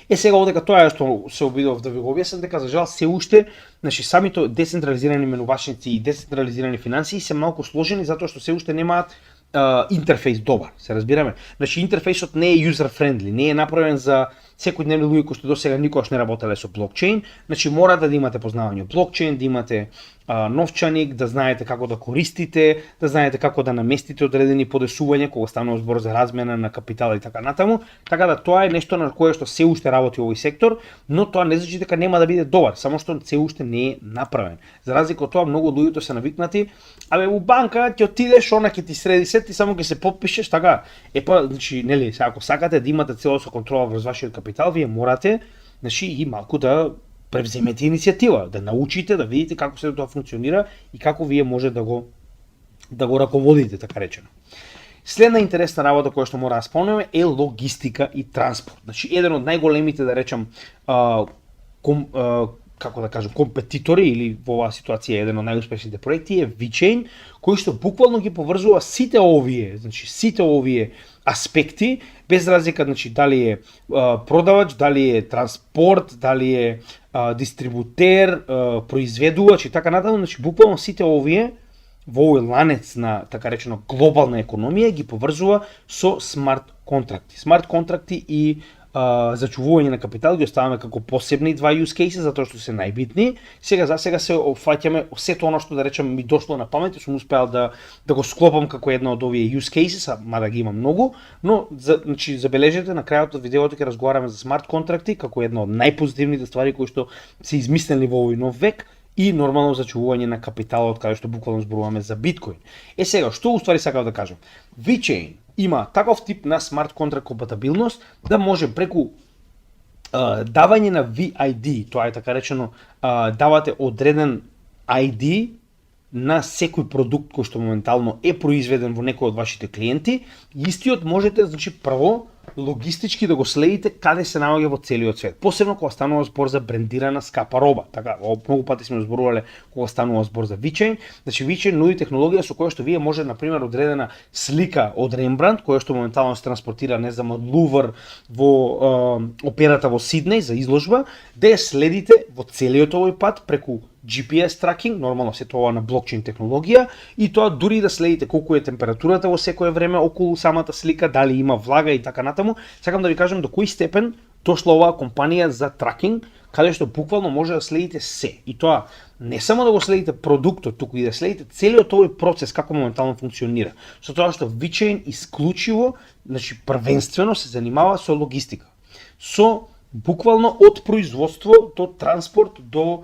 S1: Сега одека тоа е што се обидов да ви го објаснам, дека за жал се уште, значи самите децентрализирани менувачници и децентрализирани финансии се малку сложени затоа што се уште немаат интерфејс добар, се разбираме. Значи интерфејсот не е user friendly, не е направен за секојдневни луѓе кои што досега никогаш не работеле со блокчейн, значи мора да имате познавање од блокчейн, да имате новчаник, да знаете како да користите, да знаете како да наместите одредени подесувања кога станува збор за размена на капитал и така натаму. Така да тоа е нешто на кое што се уште работи овој сектор, но тоа не значи дека нема да биде добар, само што се уште не е направен. За разлика од тоа многу луѓето се навикнати, абе у банка ќе отидеш, она ќе ти среди се, ти само ќе се подпишеш, така. Значи, нели, ако сакате да имате целосно контрола врз вашиот капитал, вие морате, значи, и малку да превземете иницијатива, да научите, да видите како се тоа функционира и како вие може да го раководите, така речено. Следна интересна работа која што мора да спомнеме е логистика и транспорт. Значи, еден од најголемите, да речам, како да кажам, компетитори или во оваа ситуација еден од најуспешните проекти е VeChain, кој што буквално ги поврзува сите овие аспекти, без разлика, значи, дали е продавач, дали е транспорт, дали е дистрибутер, произведувач и така натаму, значи буквално сите овие во овој ланец на, така речено, глобална економија ги поврзува со смарт контракти. Смарт контракти и зачувување на капитал ги оставаме како посебни два use cases затоа што се најбитни. За сега се опфаќаме сето оно што да речем ми дошло на памет и сум успеал да го склопам како една од овие use cases, мада ги има многу, но значи забележете на крајот од видеото ќе разговараме за смарт контракти како една од најпозитивните ствари кои што се измислени во овој нов век и нормално зачувување на капиталот каде што буквално зборуваме за биткоин. Сега, што уствари сакав да кажам? VeChain има таков тип на смарт контракт компатабилност да може преку давање на VID, тоа е така речено, давате одреден ID на секој продукт кој што моментално е произведен во некој од вашите клиенти, истиот можете, значи, прво логистички да го следите каде се наоѓа во целиот свет. Посебно кога станува збор за брендирана скапа роба. Така, многу пати сме зборувале кога станува збор за VeChain. Значи VeChain нуди технологија со која што вие може на пример одредена слика од Рембрандт, која што моментално се транспортира не знам од Лувр во операта во Сиднеј за изложба, да ја следите во целиот овој пат преку GPS тракинг, нормално се тоа на блокчейн технологија, и тоа дури да следите колку е температурата во секое време околу самата слика, дали има влага и така натаму. Сакам да ви кажам до кој степен дошла оваа компанија за тракинг, каде што буквално може да следите се. И тоа не само да го следите продуктот, туку и да следите целиот овој процес како моментално функционира. Со тоа што VeChain исклучиво, значи првенствено се занимава со логистика. Со буквално од производство до транспорт до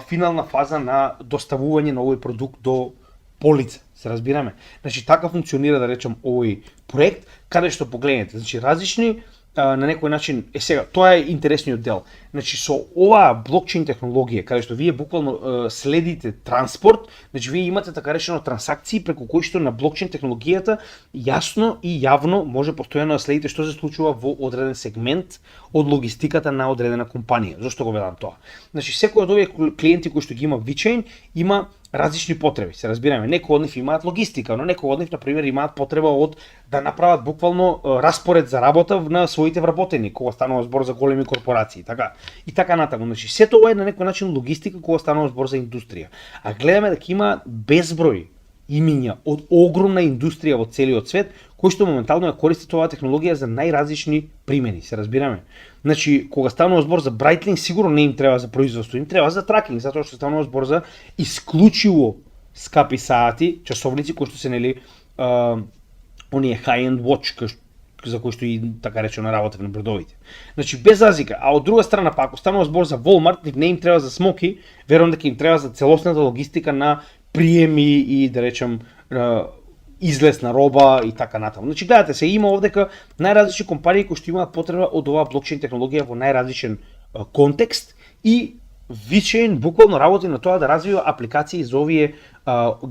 S1: финална фаза на доставување на овој продукт до полица, се разбираме. Значи така функционира да речем овој проект, каде што погледнете, значи различни на некој начин сега тоа е интересниот дел. Значи со оваа блокчейн технологија каде што вие буквално следите транспорт, значи вие имате така речено трансакции преку кои што на блокчейн технологијата јасно и јавно може постојано да следите што се случува во одреден сегмент од логистиката на одредена компанија. Зошто го велам тоа? Значи секој од овие клиенти кои што ги има VeChain има различни потреби, се разбираме. Некои од нив имаат логистика, но некои од нив на пример имаат потреба од да направат буквално распоред за работа на своите вработени, кога станува збор за големи корпорации, така. И така натаму. Значи сето ова е на некој начин логистика кога станува збор за индустрија. А гледаме дека има безброј имиња од огромна индустрија во целиот свет кои што моментално ја користат оваа технологија за најразлични примени, се разбираме. Значи, кога станува збор за Breitling, сигурно не им треба за производство, им треба за тракинг, затоа што станува збор за исклучиво скапи саати, часовници кои што се нели оние high-end watch за кои што и така речено работат на бродовите. Значи без разлика, а од друга страна пак ако станува збор за Walmart, не им треба за смоки, верувам дека им треба за целосната логистика на приеми и да речем излез на роба и така натаму. Значи гледате се, има овдека најразлични компании кои што имаат потреба од оваа блокчейн технологија во најразличен контекст и VeChain буквално работи на тоа да развива апликации за овие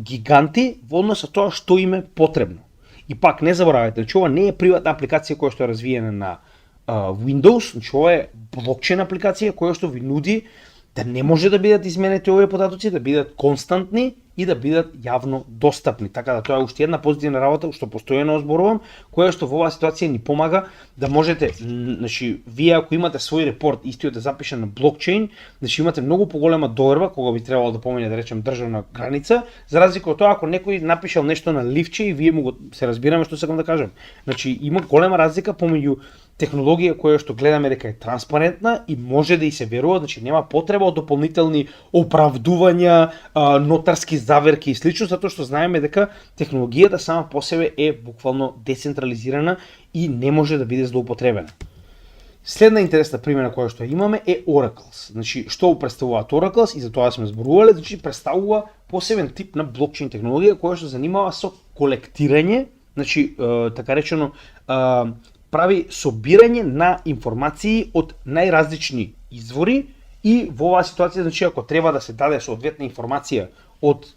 S1: гиганти во однос на тоа што им е потребно. И пак не заборавајте, значи ова не е приватна апликација која што е развиена на Windows, значи ова е блокчейн апликација која што ви нуди да не може да бидат изменети овие податоци, да бидат константни и да бидат јавно достапни. Така да тоа е уште една позитивна работа што постојано зборувам, која што во оваа ситуација ни помага да можете, значи вие ако имате свој репорт истиот е запишан на блокчейн, значи имате многу поголема доверба кога би требало да помине да речем државна граница, за разлика од тоа ако некој напишал нешто на ливче и вие му го се разбираме што сакам да кажам. Значи има голема разлика помеѓу технологија која што гледаме дека е транспарентна и може да и се верува, значи нема потреба од дополнителни оправдувања, нотарски заверки и слично, затоа што знаеме дека технологијата сама по себе е буквално децентрализирана и не може да биде злоупотребена. Следна интересна примера која што имаме е Oracles. Значи, што представуваат Oracles и за тоа сме зборувале, значи представува посебен тип на блокчейн технологија која што занимава со колектирање, значи така речено прави собирање на информации од најразлични извори и во оваа ситуација, значи ако треба да се даде соодветна информација од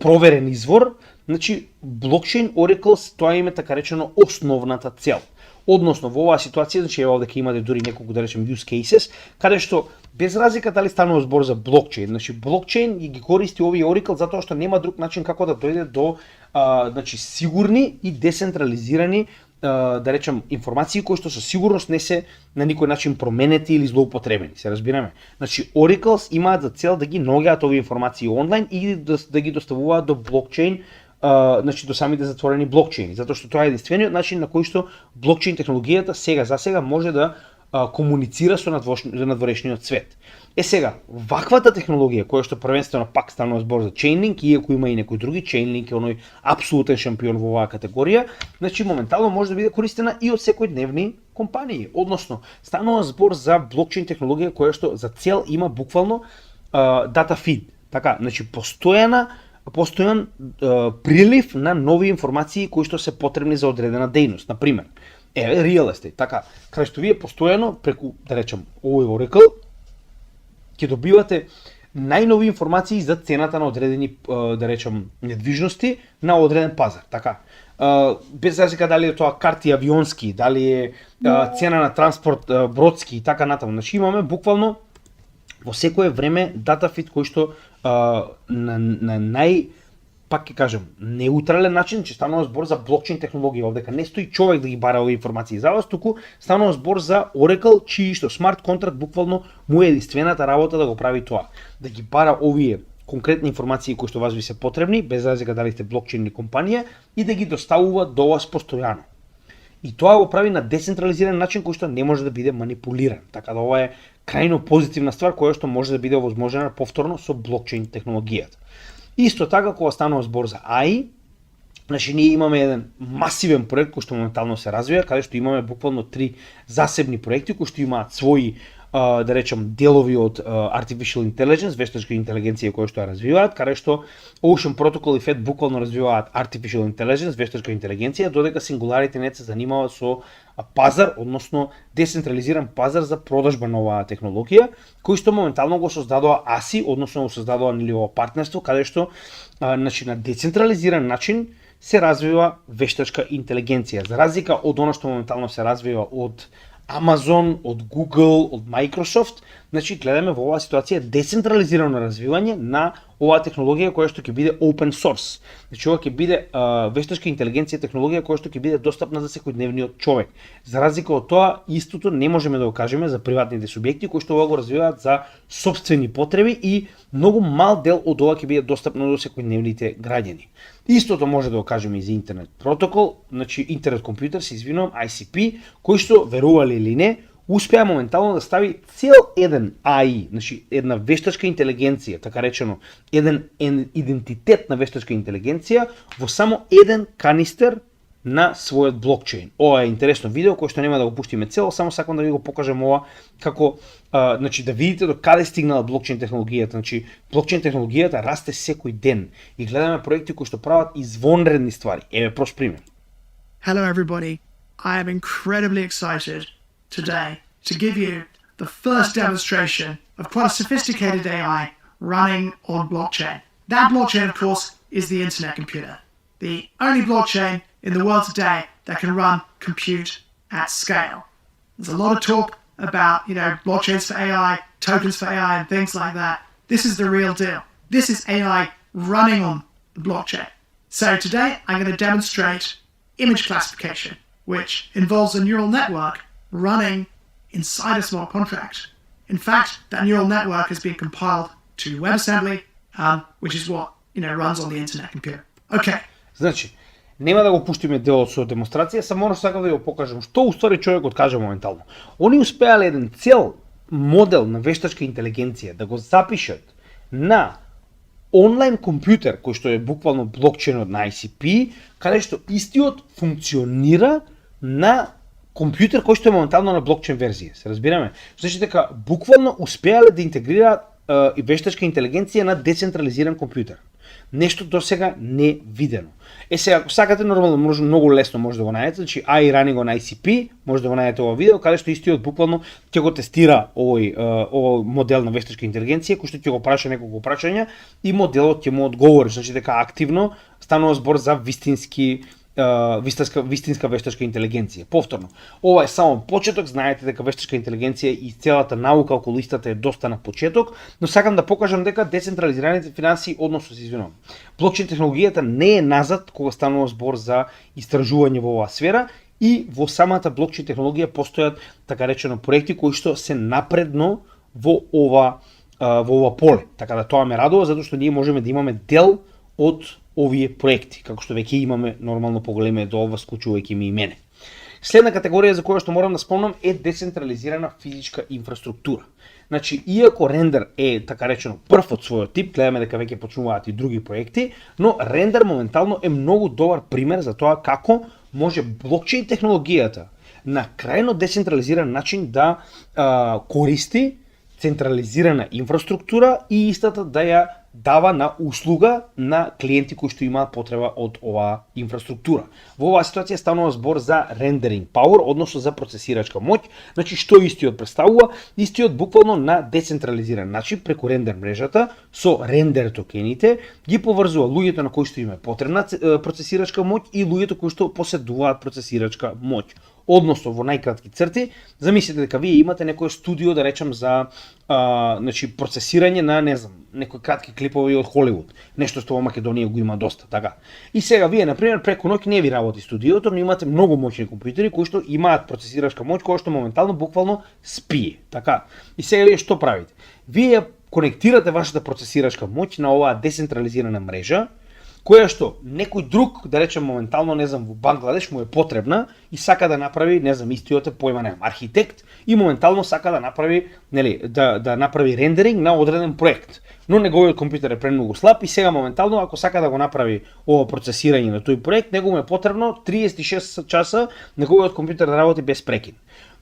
S1: проверен извор, значи блокчейн Oracles тоа им е така речено основната цел. Односно во оваа ситуација, значи ева овде ќе имате дури неколку да речем use cases, каде што без разлика дали станува збор за блокчейн, значи блокчейн ги користи овие Oracle затоа што нема друг начин како да дојде до значи сигурни и децентрализирани да речем информации кои што со сигурност не се на никој начин променети или злоупотребени, се разбираме. Значи Oracles имаат за цел да ги наоѓаат овие информации онлайн и да ги доставуваат до блокчейн значи до самите затворени блокчейни, затоа што тоа е единствениот начин на кој што блокчейн технологијата за сега може да комуницира со надворешниот свет. Сега, ваквата технологија, која што првенствено пак станува збор за Chainlink, иако има и некои други, Chainlink е оној апсолутен шампион во оваа категорија, значи моментално може да биде користена и од секојдневни компании. Односно, станува збор за блокчейн технологија која што за цел има буквално data feed. Така, значи постојан прилив на нови информации кои што се потребни за одредена дејност. Например, real estate, така, кај што вие постојано преку, да речем, овој Oracle, ќе добивате најнови информации за цената на одредени, да речем, недвижности на одреден пазар, така. Без разлика дали е тоа карти авионски, дали е цена на транспорт бродски и така натаму. Значи имаме буквално во секое време дата фит кој што на нај, пак ќе кажем, неутрален начин, че станува збор за блокчейн технологија, овдека не стои човек да ги бара овие информации за вас, туку станува збор за Oracle, чии што смарт контракт буквално му е единствената работа да го прави тоа, да ги бара овие конкретни информации кои што вас ви се потребни, без разлика дали сте блокчейн компанија, и да ги доставува до вас постојано. И тоа го прави на децентрализиран начин кој што не може да биде манипулиран. Така да ова е крајно позитивна ствар која што може да биде овозможена повторно со блокчейн технологијата. Исто така кога станува збор за AI, значи ние имаме еден масивен проект кој што моментално се развива, каде што имаме буквално 3 засебни проекти кои што имаат своји да речем делови од Artificial Intelligence, вештачка интелигенција која што ја развиваат, каде што Ocean Protocol и FED буквално развиваат Artificial Intelligence, вештачка интелигенција, додека Singularity Net се занимава со пазар, односно децентрализиран пазар за продажба на оваа технологија, кој што моментално го создадоа ASI, односно го создадоа нели ова партнерство, каде што значи на децентрализиран начин се развива вештачка интелигенција, за разлика од она што моментално се развива од Amazon, од Google, од Microsoft, значи гледаме во оваа ситуација децентрализирано развивање на оваа технологија која што ќе биде open source. Значи ова ќе биде вештачка интелигенција технологија која што ќе биде достапна за секојдневниот човек. За разлика од тоа, истото не можеме да го кажеме за приватните субјекти кои што ова го развиваат за сопствени потреби и многу мал дел од ова ќе биде достапно до секојдневните граѓани. Истото може да го кажеме и за интернет протокол, значи интернет компјутер, се извинувам, ICP, кој што верували или не, успеа моментално да стави цел еден AI, значи една вештачка интелигенција, така речено, еден идентитет на вештачка интелигенција во само еден канистер на својот блокчейн. Ова е интересно видео кој што нема да го пуштиме цело, само сакам да ви го покажам ова како значи да видите до каде стигнала блокчейн технологијата. Значи блокчейн технологијата расте секој ден и гледаме проекти кои што прават извонредни ствари. Еве прост пример.
S2: Hello everybody. I am incredibly excited today to give you the first demonstration of quite a sophisticated AI running on blockchain. That blockchain, of course, is the internet computer. The only blockchain in the world today that can run compute at scale. There's a lot of talk about, blockchains for AI, tokens for AI, and things like that. This is the real deal. This is AI running on the blockchain. So today I'm going to demonstrate image classification, which involves a neural network running inside a smart contract. In fact, that neural network has been compiled to WebAssembly, which is what runs on the internet computer. Okay.
S1: Значи, нема да го пуштиме делот со демонстрација, само сакам да го покажам што уствари човекот кажа моментално. Они успеале еден цел модел на вештачка интелигенција да го запишат на онлайн компјутер кој што е буквално блокчейнот на ICP, каде што истиот функционира на компјутер кој што е моментално на блокчейн верзија. Се разбираме? Значи дека буквално успеале да интегрираат вештачка интелигенција на децентрализиран компјутер. Нешто досега не видено. Сега, ако сакате, нормално, многу лесно може да го најдете, значи AI running on ICP, може да го најдете ова видео, каде што истиот буквално ќе го тестира овој модел на вештачка интелигенција, кој што ќе го праша неколку прашања и моделот ќе му одговори, значи дека активно станува збор за вистинска вештачка интелигенција. Повторно, ова е само почеток, знаете дека вештачка интелигенција и целата наука околу истата е доста на почеток, но сакам да покажам дека децентрализираните финансии, односно се извинувам, блокчейн технологијата не е назад кога станува збор за истражување во оваа сфера и во самата блокчейн технологија постојат така речено проекти кои што се напредно во ова поле. Така да тоа ме радува затоа што ние можеме да имаме дел од овие проекти, како што веќе имаме нормално поголеме до ова, склучувајќи ми и мене. Следна категорија за која што морам да спомнам е децентрализирана физичка инфраструктура. Значи, иако рендер е, така речено, прв од својот тип, гледаме дека веќе почнуваат и други проекти, но рендер моментално е многу добар пример за тоа како може блокчейн технологијата на крајно децентрализиран начин да користи централизирана инфраструктура и истата да ја дава на услуга на клиенти кои што имаат потреба од оваа инфраструктура. Во оваа ситуација станува збор за rendering power, односно за процесирачка моќ. Значи, што истиот представува? Истиот буквално на децентрализиран начин преку рендер мрежата со рендер токените ги поврзува луѓето на кои што им е потребна процесирачка моќ и луѓето кои што поседуваат процесирачка моќ. Односно, во најкратки црти, замислете дека вие имате некое студио, да речем, за значи, процесирање на, не знам, некои кратки клипови од Холивуд. Нешто што во Македонија го има доста, така. И сега вие, например, преку ноќ не ви работи студиото, но имате многу моćни компјутери кои што имаат процесирачка моќ, која што моментално буквално спие, така. И сега вие што правите? Вие конектирате вашата процесирачка моќ на оваа децентрализирана мрежа, која што некој друг, да речем моментално, не знам, во Бангладеш му е потребна и сака да направи, не знам, истиот е појма, не знам, архитект и моментално сака да направи, нели, да направи рендеринг на одреден проект. Но неговиот компјутер е премногу слаб и сега моментално ако сака да го направи ова процесирање на тој проект, него му е потребно 36 часа неговиот компјутер да работи без прекин.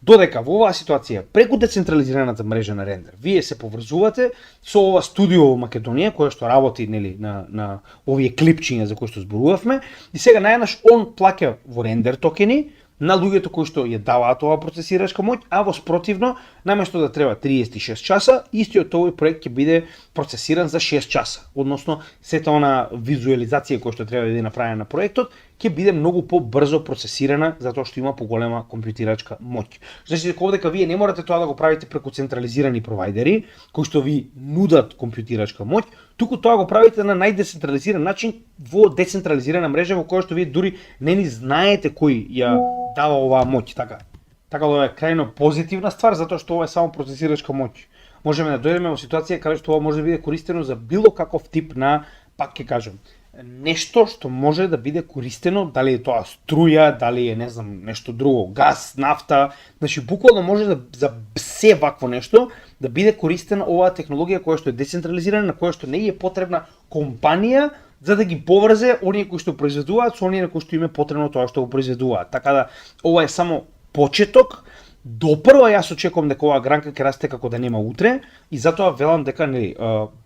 S1: Додека во оваа ситуација, преку децентрализираната мрежа на рендер, вие се поврзувате со ова студио во Македонија, кое што работи, нели, на овие клипчиња за кои што зборувавме, и сега најнаш он плаќа во рендер токени на луѓето кои што ја даваат оваа процесирачка моќ, а во спротивно, наместо да треба 36 часа, истиот овој проект ќе биде процесиран за 6 часа. Односно, сета она визуализација која што треба да биде направена на проектот, ќе биде многу побрзо процесирана затоа што има поголема компјутирачка моќ. Значи дека овдека вие не морате тоа да го правите преку централизирани провајдери кои што ви нудат компјутирачка моќ, туку тоа го правите на најдецентрализиран начин во децентрализирана мрежа во која што вие дури не ни знаете кој ја дава оваа моќ, така. Така да е крајно позитивна ствар затоа што ова е само процесирачка моќ. Можеме да дојдеме во ситуација каде што ова може да биде користено за било каков тип на, пак ќе кажам, нешто што може да биде користено, дали е тоа струја, дали е, не знам, нешто друго, газ, нафта, значи буквално може да за се вакво нешто да биде користена оваа технологија која што е децентрализирана, на која што не е потребна компанија за да ги поврзе оние кои што произведуваат со оние на кои што им е потребно тоа што го произведуваат. Така да ова е само почеток. Допрва јас очекувам дека оваа гранка ќе расте како да нема утре и затоа велам дека нели,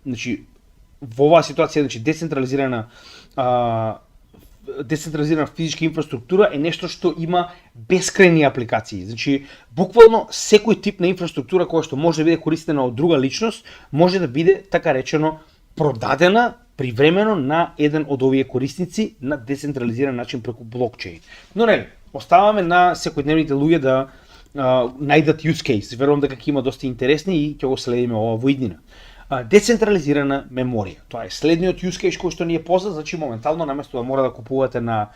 S1: значи во оваа ситуација, значи децентрализирана физичка инфраструктура е нешто што има бескрајни апликации. Значи буквално секој тип на инфраструктура која што може да биде користена од друга личност може да биде така речено продадена привремено на еден од овие корисници на децентрализиран начин преку блокчейн. Но нели, оставаме на секојдневните луѓе да најдат use case. Верувам дека ќе има доста интересни и ќе го следиме ова во иднина. Децентрализирана меморија. Тоа е следниот use case кој што ни е познат, значи моментално наместо да мора да купувате на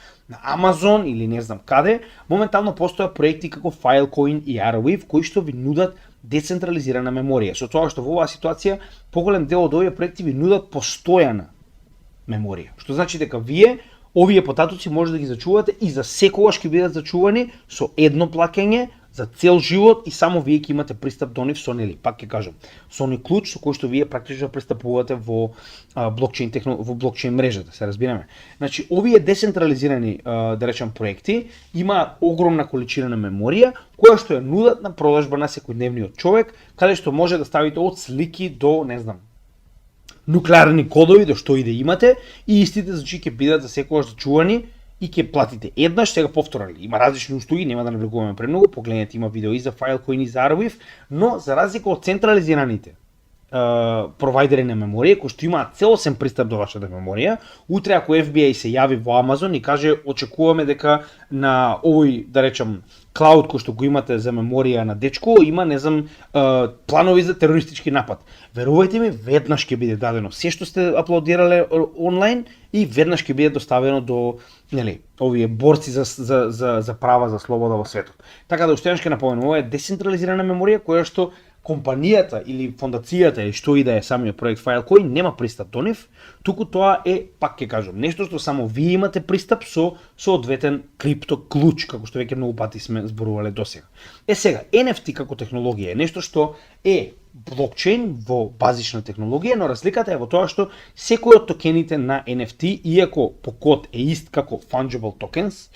S1: Amazon или не знам каде, моментално постојат проекти како Filecoin и Arweave кои што ви нудат децентрализирана меморија. Со тоа што во оваа ситуација поголем дел од овие проекти ви нудат постојана меморија. Што значи дека вие овие потатоци може да ги зачувате и за секогаш ќе бидат зачувани со едно плаќање за цел живот и само вие ќе имате пристап до нив со, нели, пак ќе кажам, со оној клуч со кој што вие практично пристапувате во блокчейн мрежата, се разбираме. Значи, овие децентрализирани, да речем, проекти имаат огромна количина на меморија која што ја нудат на продажба на секојдневниот човек, каде што може да ставите од слики до, не знам, нуклеарни кодови, до што и да имате, и истите, значи, ќе бидат за секогаш зачувани и ќе платите еднаш, сега повторно. Има различни услуги, нема да навлегуваме премногу, погледнете, има видео и за Filecoin и за Arweave, но за разлика од централизираните провајдери на меморија, кои што имаат целосен пристап до вашата меморија, утре ако FBI се јави во Amazon и каже очекуваме дека на овој, да речем, клауд кој што го имате за меморија на дечко, има, не знам, планови за терористички напад. Верувајте ми, веднаш ќе биде дадено се што сте аплодирале онлайн и веднаш ќе биде доставено до, нели, овие борци за права, за слобода во светот. Така да уште ќе напоменам, ова е децентрализирана меморија која што компанијата или фондацијата или што и да е самиот проект Filecoin нема пристап до нив, туку тоа е, пак ќе кажам, нешто што само вие имате пристап со соодветен крипто клуч, како што веќе многу пати сме зборувале досега. Сега, NFT како технологија е нешто што е блокчейн во базична технологија, но разликата е во тоа што секој од токените на NFT, иако по код е ист како fungible tokens,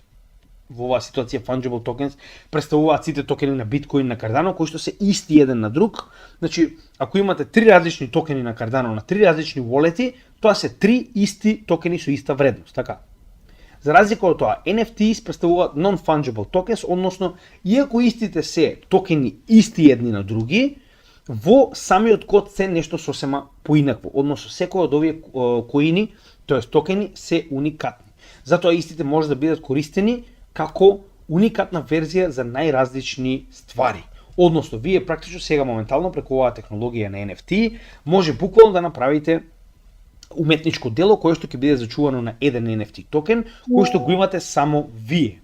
S1: во оваа ситуација fungible tokens представуваат сите токени на Bitcoin на Cardano кои што се исти еден на друг. Значи, ако имате три различни токени на Cardano на три различни wallet-и, тоа се три исти токени со иста вредност, така. За разлика од тоа, NFTs представуваат non-fungible tokens, односно, иако истите се токени исти едни на други, во самиот код се нешто сосема поинакво, односно секој од овие коини, тоест токени, се уникатни. Затоа истите може да бидат користени како уникатна верзија за најразлични ствари. Односно, вие практично сега моментално преку оваа технологија на NFT може буквално да направите уметничко дело кое што ќе биде зачувано на еден NFT токен, кој што го имате само вие.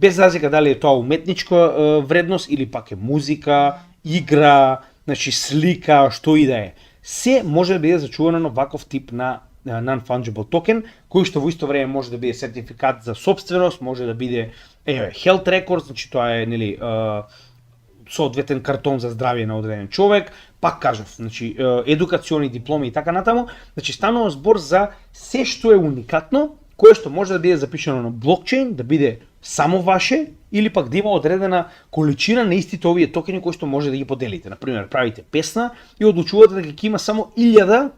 S1: Без разлика дали е тоа уметничка вредност или пак е музика, игра, значи слика, што и да е. Се може да биде зачувано на ваков тип на non-fungible токен, кој што во исто време може да биде сертификат за собственост, може да биде health record, значи тоа е нели соодветен картон за здравје на одреден човек, пак кажав, значи едукациони дипломи и така натаму, значи станува збор за се што е уникатно, кое што може да биде запишано на блокчейн, да биде само ваше или пак да има одредена количина на истите овие токени кои што може да ги поделите. Например, правите песна и одлучувате дека ќе има само 1000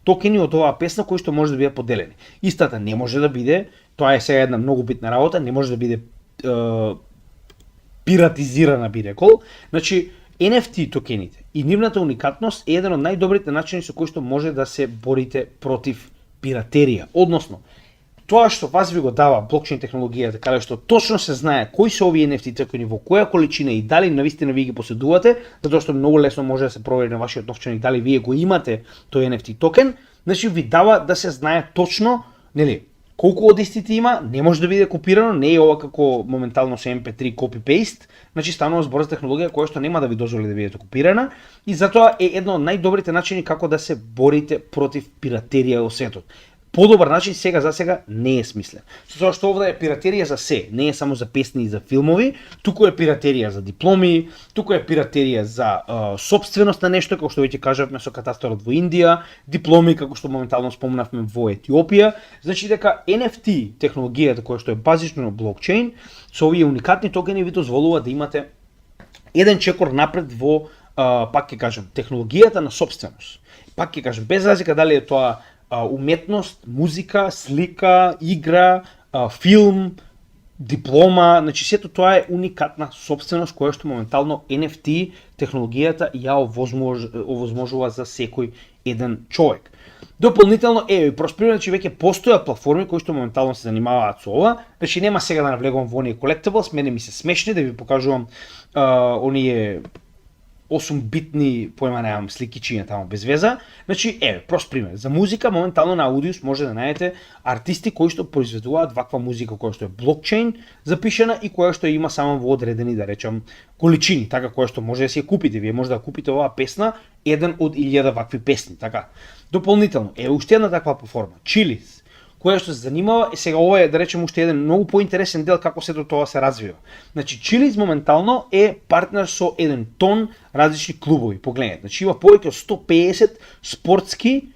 S1: токени од оваа песна кои што може да бидат поделени. Истата не може да биде, тоа е сега една многу битна работа, не може да биде пиратизирана, би рекол. Значи, NFT токените и нивната уникатност е еден од најдобрите начини со кои што може да се борите против пиратерија. Односно, тоа што вас ви го дава блокчейн технологијата, каде што точно се знае кои се овие NFT токени, во која количина и дали навистина вие ги поседувате, затоа што многу лесно може да се провери на вашиот новчаник дали вие го имате тој NFT токен, значи ви дава да се знае точно, нели, колку од истите има, не може да биде копирано, не е ова како моментално со MP3 copy-paste, значи станува збор за технологија која што нема да ви дозволи да бидете копирана и затоа е едно од најдобрите начини како да се борите против пиратерија во светот. Подобар начин сега за сега не е смислен. Затоа што овде е пиратерија за се, не е само за песни и за филмови, туку е пиратерија за дипломи, туку е пиратерија за собственост на нешто, како што веќе кажавме со катастрот во Индија, дипломи како што моментално спомнавме во Етиопија. Значи дека NFT технологијата која што е базично на блокчейн, со овие уникатни токени ви дозволува да имате еден чекор напред во пак ќе кажам технологијата на собственост. Пак ќе кажам без разлика дали е тоа уметност, музика, слика, игра, филм, диплома, значи сето тоа е уникатна собственост која што моментално NFT технологијата ја овозможува за секој еден човек. Дополнително просперира, че веќе постојат платформи кои што моментално се занимаваат со ова, значи нема сега да навлегувам во оние collectibles, мене ми се смешни да ви покажувам оние 8-битни, појма немам, сликичиња таму без веза. Значи, прост пример. За музика, моментално на Audius може да најдете артисти кои што произведуваат ваква музика која што е блокчейн запишана и која што има само во одредени, да речам, количини, така која што може да си ја купите. Вие може да купите оваа песна, еден од 1000 вакви песни, така. Дополнително, уште една таква платформа, Chiliz, која што се занимава, сега ова е, да речем, уште еден многу поинтересен дел како сето тоа се развива. Значи, Chiliz моментално е партнер со 1 тон различни клубови, погледнете. Значи, има повеќе од 150 спортски,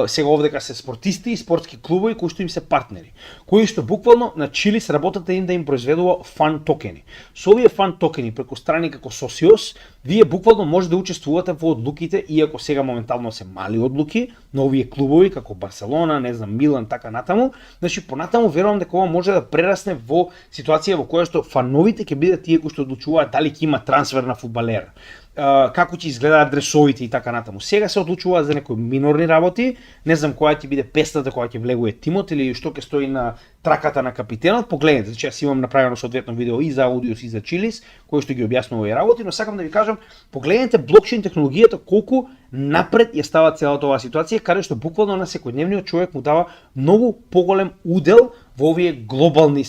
S1: сега овдека се спортисти и спортски клубови кои што им се партнери, кои што буквално на Chiliz работата им да им произведува фан токени. Со овие фан токени преку страни како Socios, вие буквално може да учествувате во одлуките, иако сега моментално се мали одлуки, на овие клубови како Барселона, не знам, Милан, така натаму. Значи понатаму верувам дека ова може да прерасне во ситуација во која што фановите ќе бидат тие кои што одлучуваат дали ќе има трансфер на фудбалер, како ќе изгледаат дресовите и така натаму. Сега се одлучуваат за некои минорни работи, не знам која ќе биде песната која ќе влегува тимот или што ќе стои на траката на капитенот. Погледнете, значи јас имам направено соодветно видео и за Audius и за Chiliz, кој што ги објаснува овие работи, но сакам да ви кажам, погледнете блокчейн технологијата колку напред ја става целата оваа ситуација, каде што буквално на секојдневниот човек му дава многу поголем удел во овие глобални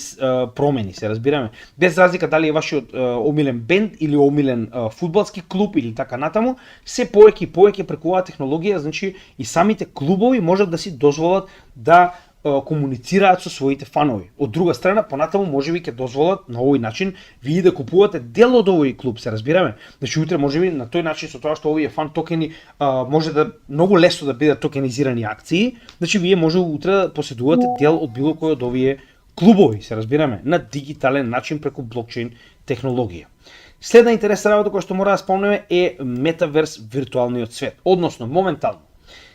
S1: промени, се разбираме. Без разлика дали е вашиот омилен бенд или омилен фудбалски клуб или така натаму, се повеќе и повеќе преку оваа технологија, значи и самите клубови можат да си дозволат да комуницираат со своите фанови. Од друга страна, понатаму можеби ќе дозволат на овој начин вие да купувате дел од овој клуб, се разбираме. Значи утре можеби на тој начин со тоа што овие фан токени може да многу лесно да бидат токенизирани акции, значи вие може утре да поседувате дел од било кој од овие клубови, се разбираме, на дигитален начин преку блокчейн технологија. Следна интересна работа која што мора да спомнеме е метаверс виртуалниот свет, односно моментално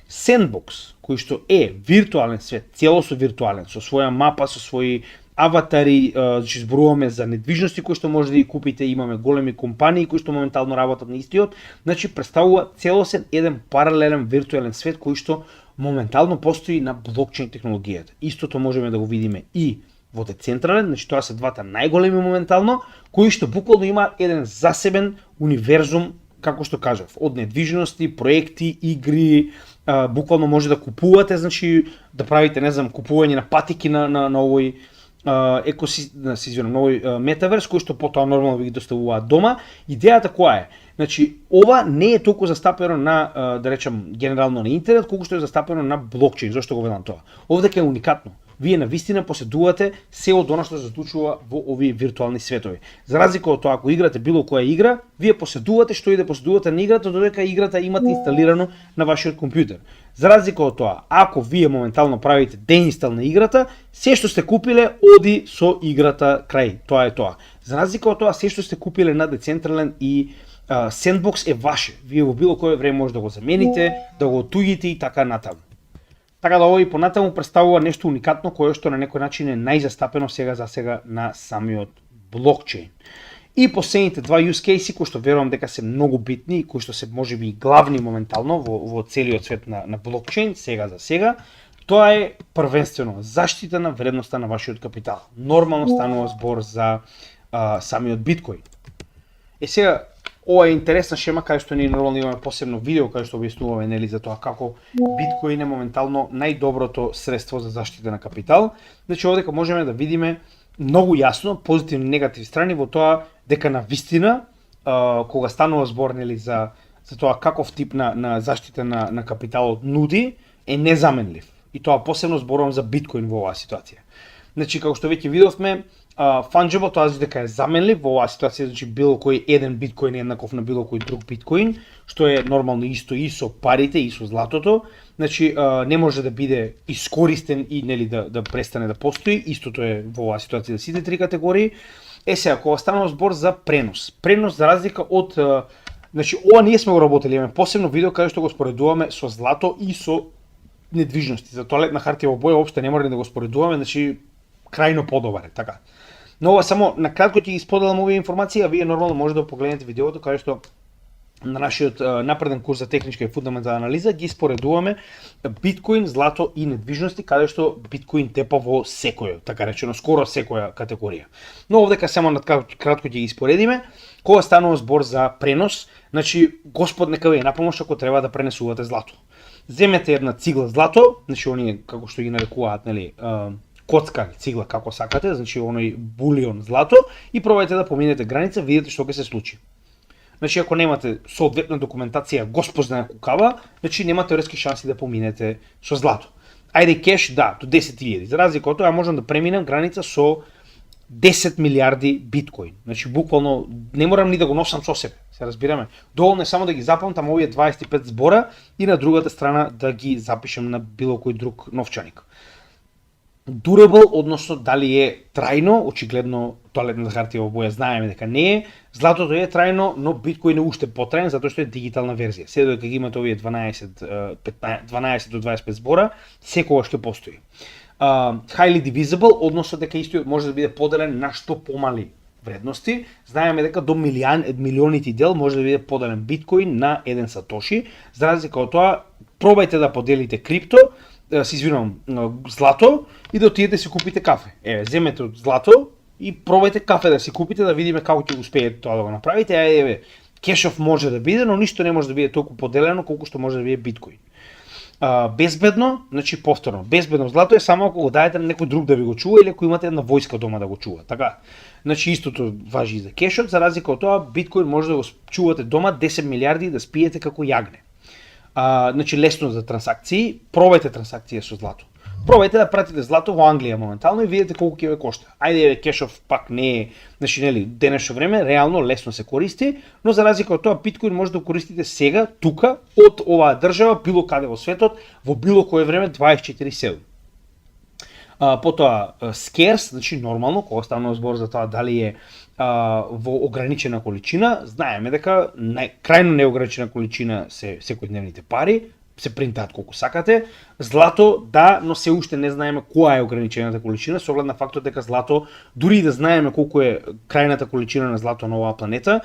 S1: Sandbox, кој што е виртуален свет, целосно виртуален, со своја мапа, со своји аватари, значи зборуваме за недвижности кои што може да ги купите, имаме големи компании кои што моментално работат на истиот, значи представува целосен еден паралелен виртуелен свет кој што моментално постои на блокчейн технологијата. Истото можеме да го видиме и во децентрален, значи тоа се двата најголеми моментално, кои што буквално има еден засебен универзум, како што кажав, од недвижности, проекти, игри, буквално може да купувате, значи да правите, не знам, купување на патики на овој на овој метаверс, кој што потоа нормално ви ги доставуваат дома. Идејата која е? Значи, ова не е толку застапено на, да речем, генерално на интернет, колку што е застапено на блокчейн. Зошто го велам тоа? Овдека е уникатно. Вие на вистина поседувате се од она што се случува во овие виртуални светови. За разлика од тоа, ако играте било која игра, вие поседувате што и да поседувате на играта, додека играта имате инсталирано на вашиот компјутер. За разлика од тоа, ако вие моментално правите деинстал на играта, се што сте купиле оди со играта крај. Тоа е тоа. За разлика од тоа, се што сте купиле на децентрален и Sandbox е ваше. Вие во било кое време може да го замените, да го отуѓите и така натаму. Така да овој понатаму представува нешто уникатно кое што на некој начин е најзастапено сега на самиот блокчейн. И последните два use case кои што верувам дека се многу битни и кои што се можеби и главни моментално во целиот свет на блокчейн сега, тоа е првенствено заштита на вредноста на вашиот капитал. Нормално станува збор за самиот биткоин. Сега ова е интересна шема кај што ние нормално имаме посебно видео кај што објаснуваме нели за тоа како биткоин е моментално најдоброто средство за заштита на капитал. Значи овдека можеме да видиме многу јасно позитивни и негативни страни во тоа дека на вистина кога станува збор нели за тоа каков тип на заштита на капиталот нуди е незаменлив. И тоа посебно зборувам за биткоин во оваа ситуација. Значи како што веќе видовме, fungible тоа значи дека е заменлив во оваа ситуација, значи било кој еден биткоин е еднаков на било кој друг биткоин, што е нормално исто и со парите и со златото. Значи не може да биде искористен и нели да престане да постои, истото е во оваа ситуација за сите три категории. Сега кога станува збор за пренос. Пренос за разлика од значи ова ние сме го работели, имаме посебно видео каде што го споредуваме со злато и со недвижности. За тоалетна хартија во боја општо не мора да го споредуваме, значи крајно подобар е, така. Но ова само на кратко ќе ги споделам овие информации, а вие нормално може да погледнете видеото каде што на нашиот напреден курс за техничка и фундаментална анализа ги споредуваме биткоин, злато и недвижности, каде што биткоин тепа во секоја, така речено скоро секоја категорија. Но овдека само на кратко ќе ги споредиме. Кога станува збор за пренос, значи Господ нека ви е на помош ако треба да пренесувате злато. Земете една цигла злато, значи оние како што ги нарекуваат, нели, коцка цигла како сакате, значи оној булион злато и пробајте да поминете граница, видите што ќе се случи. Значи ако немате соодветна документација, Господ знае кукава, значи немате рески шанси да поминете со злато. Ајде кеш, да, до 10.000. За разлика од тоа можам да преминем граница со 10 милиарди биткоин. Значи буквално не морам ни да го носам со себе, се разбираме. Доволно е само да ги запамтам овие 25 збора и на другата страна да ги запишем на било кој друг новчаник. Durable, односно дали е трајно, очигледно тоалетната хартија во боја знаеме дека не е, златото е трајно, но биткоин е уште потраен затоа што е дигитална верзија. Се додека ги имате овие 12 до 25 збора, секогаш ќе постои. Highly divisible, односно дека истиот може да биде поделен на што помали вредности. Знаеме дека до милионити дел може да биде поделен биткоин на еден сатоши. За разлика од тоа, пробајте да поделите крипто, се извинувам, злато и да отидете си купите кафе. Земете од злато и пробајте кафе да си купите да видиме како ќе успеете тоа да го направите. Кешов може да биде, но ништо не може да биде толку поделено колку што може да биде биткоин. безбедно, значи повторно, безбедно злато е само ако го даете на некој друг да ви го чува или ако имате една војска дома да го чува. Така. Значи истото важи и за кешот, за разлика од тоа биткоин може да го чувате дома 10 милиарди и да спиете како јагне. Значи лесно за трансакции, пробајте трансакција со злато. Пробајте да пратите злато во Англија моментално и видите колку ќе ве кошта. Ајде, кешов пак не е, значи нели, денешно време реално лесно се користи, но за разлика од тоа биткоин може да го користите сега, тука, од оваа држава, било каде во светот, во било кое време 24/7. Потоа скерс, значи нормално, кога станува збор за тоа дали е во ограничена количина, знаеме дека крајно неограничена количина се секојдневните пари, се принтаат колку сакате. Злато, да, но се уште не знаеме која е ограничената количина, со оглед на фактот дека злато, дури и да знаеме колку е крајната количина на злато на оваа планета,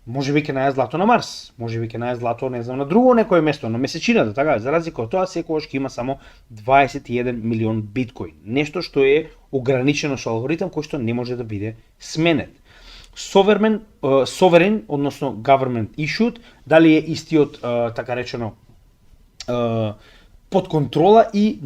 S1: може би ќе најде злато на Марс, може би ќе најде злато, не знам, на друго некое место, на месечината, така, за разлика од тоа, секогаш ќе има само 21 милион биткоин. Нешто што е ограничено со алгоритам кој што не може да биде сменет. Sovereign, односно government issued, дали е истиот, така речено, под контрола и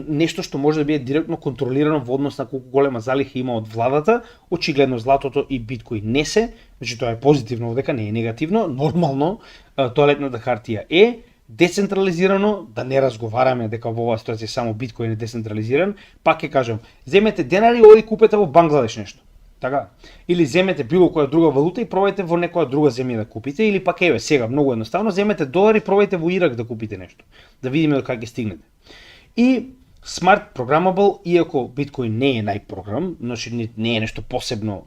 S1: нешто што може да биде директно контролирано во однос на колку голема залиха има од владата, очигледно златото и биткоин не се, значи тоа е позитивно овдека, не е негативно, нормално тоалетната хартија е децентрализирано, да не разговараме дека во оваа ситуација само биткоин е децентрализиран, пак ќе кажам, земете денари и купете во Бангладеш нешто. Така. Или земете било која друга валута и пробајте во некоја друга земја да купите, или пак еве сега многу едноставно земете долари и пробајте во Ирак да купите нешто. Да видиме до кај ќе стигнете. И Smart Programmable, иако биткоин не е најпрограм, значи не е нешто посебно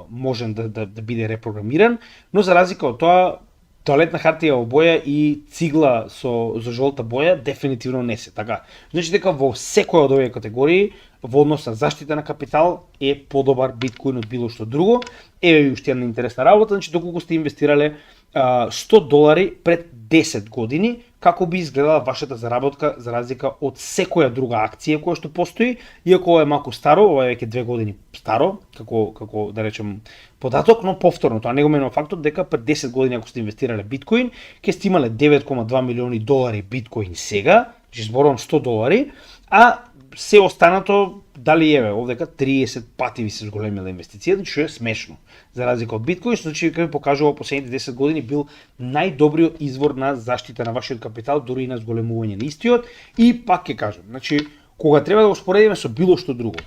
S1: можен да биде репрограмиран, но за разлика од тоа тоалетна хартија во боја и цигла со жолта боја дефинитивно не се, така. Значи дека во секоја од овие категории во однос на заштита на капитал е подобар биткоин од било што друго. Еве уште една интересна работа, значи доколку сте инвестирале $100 пред 10 години, како би изгледала вашата заработка за разлика од секоја друга акција која што постои, иако ова е малку старо, ова е веќе 2 години старо, како да речем податок, но повторно тоа не го менува фактот дека пред 10 години ако сте инвестирале биткоин, ќе сте имале $9,2 милиони биткоин сега, значи зборувам $100, а се останато, дали еве, овдека 30 пати ви се зголемила инвестицијата, што е смешно. За разлика од биткоин, значи како ви покажува последните 10 години бил најдобриот извор на заштита на вашиот капитал, дури и на зголемување на истиот. И пак ќе кажам, значи кога треба да го споредиме со било што друго,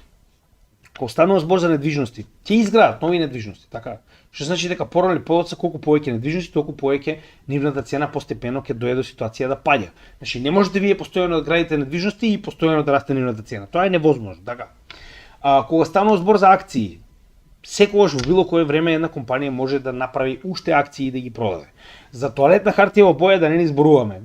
S1: кога станува збор за недвижности, ќе изградат нови недвижности, така. Што значи дека порано или подоцна колку повеќе недвижности, толку повеќе нивната цена постепено ќе дојде до ситуација да паѓа. Значи не можете вие постојано да градите недвижности и постојано да расте нивната цена. Тоа е невозможно, така. Кога станува збор за акции, секогаш во било кое време една компанија може да направи уште акции и да ги продаде. За тоалетна хартија во боја да не ни зборуваме.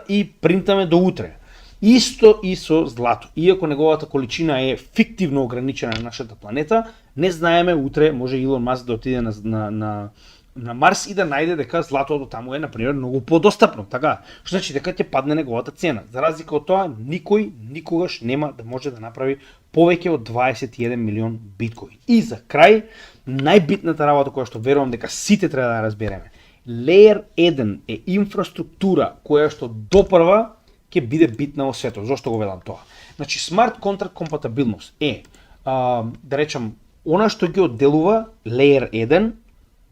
S1: И принтаме до утре. Исто и со злато. Иако неговата количина е фиктивно ограничена на нашата планета, не знаеме утре може Илон Маск да отиде на Марс и да најде дека златото таму е, например, многу подостапно, така. Што значи дека ќе падне неговата цена. За разлика од тоа, никој никогаш нема да може да направи повеќе од 21 милион биткоин. И за крај, најбитната работа која што верувам дека сите треба да разбереме. Layer 1 е инфраструктура која што допрва ќе биде битна во светот. Зошто го велам тоа? Значи, смарт контракт компатабилност е, да речам, она што ги одделува Layer 1,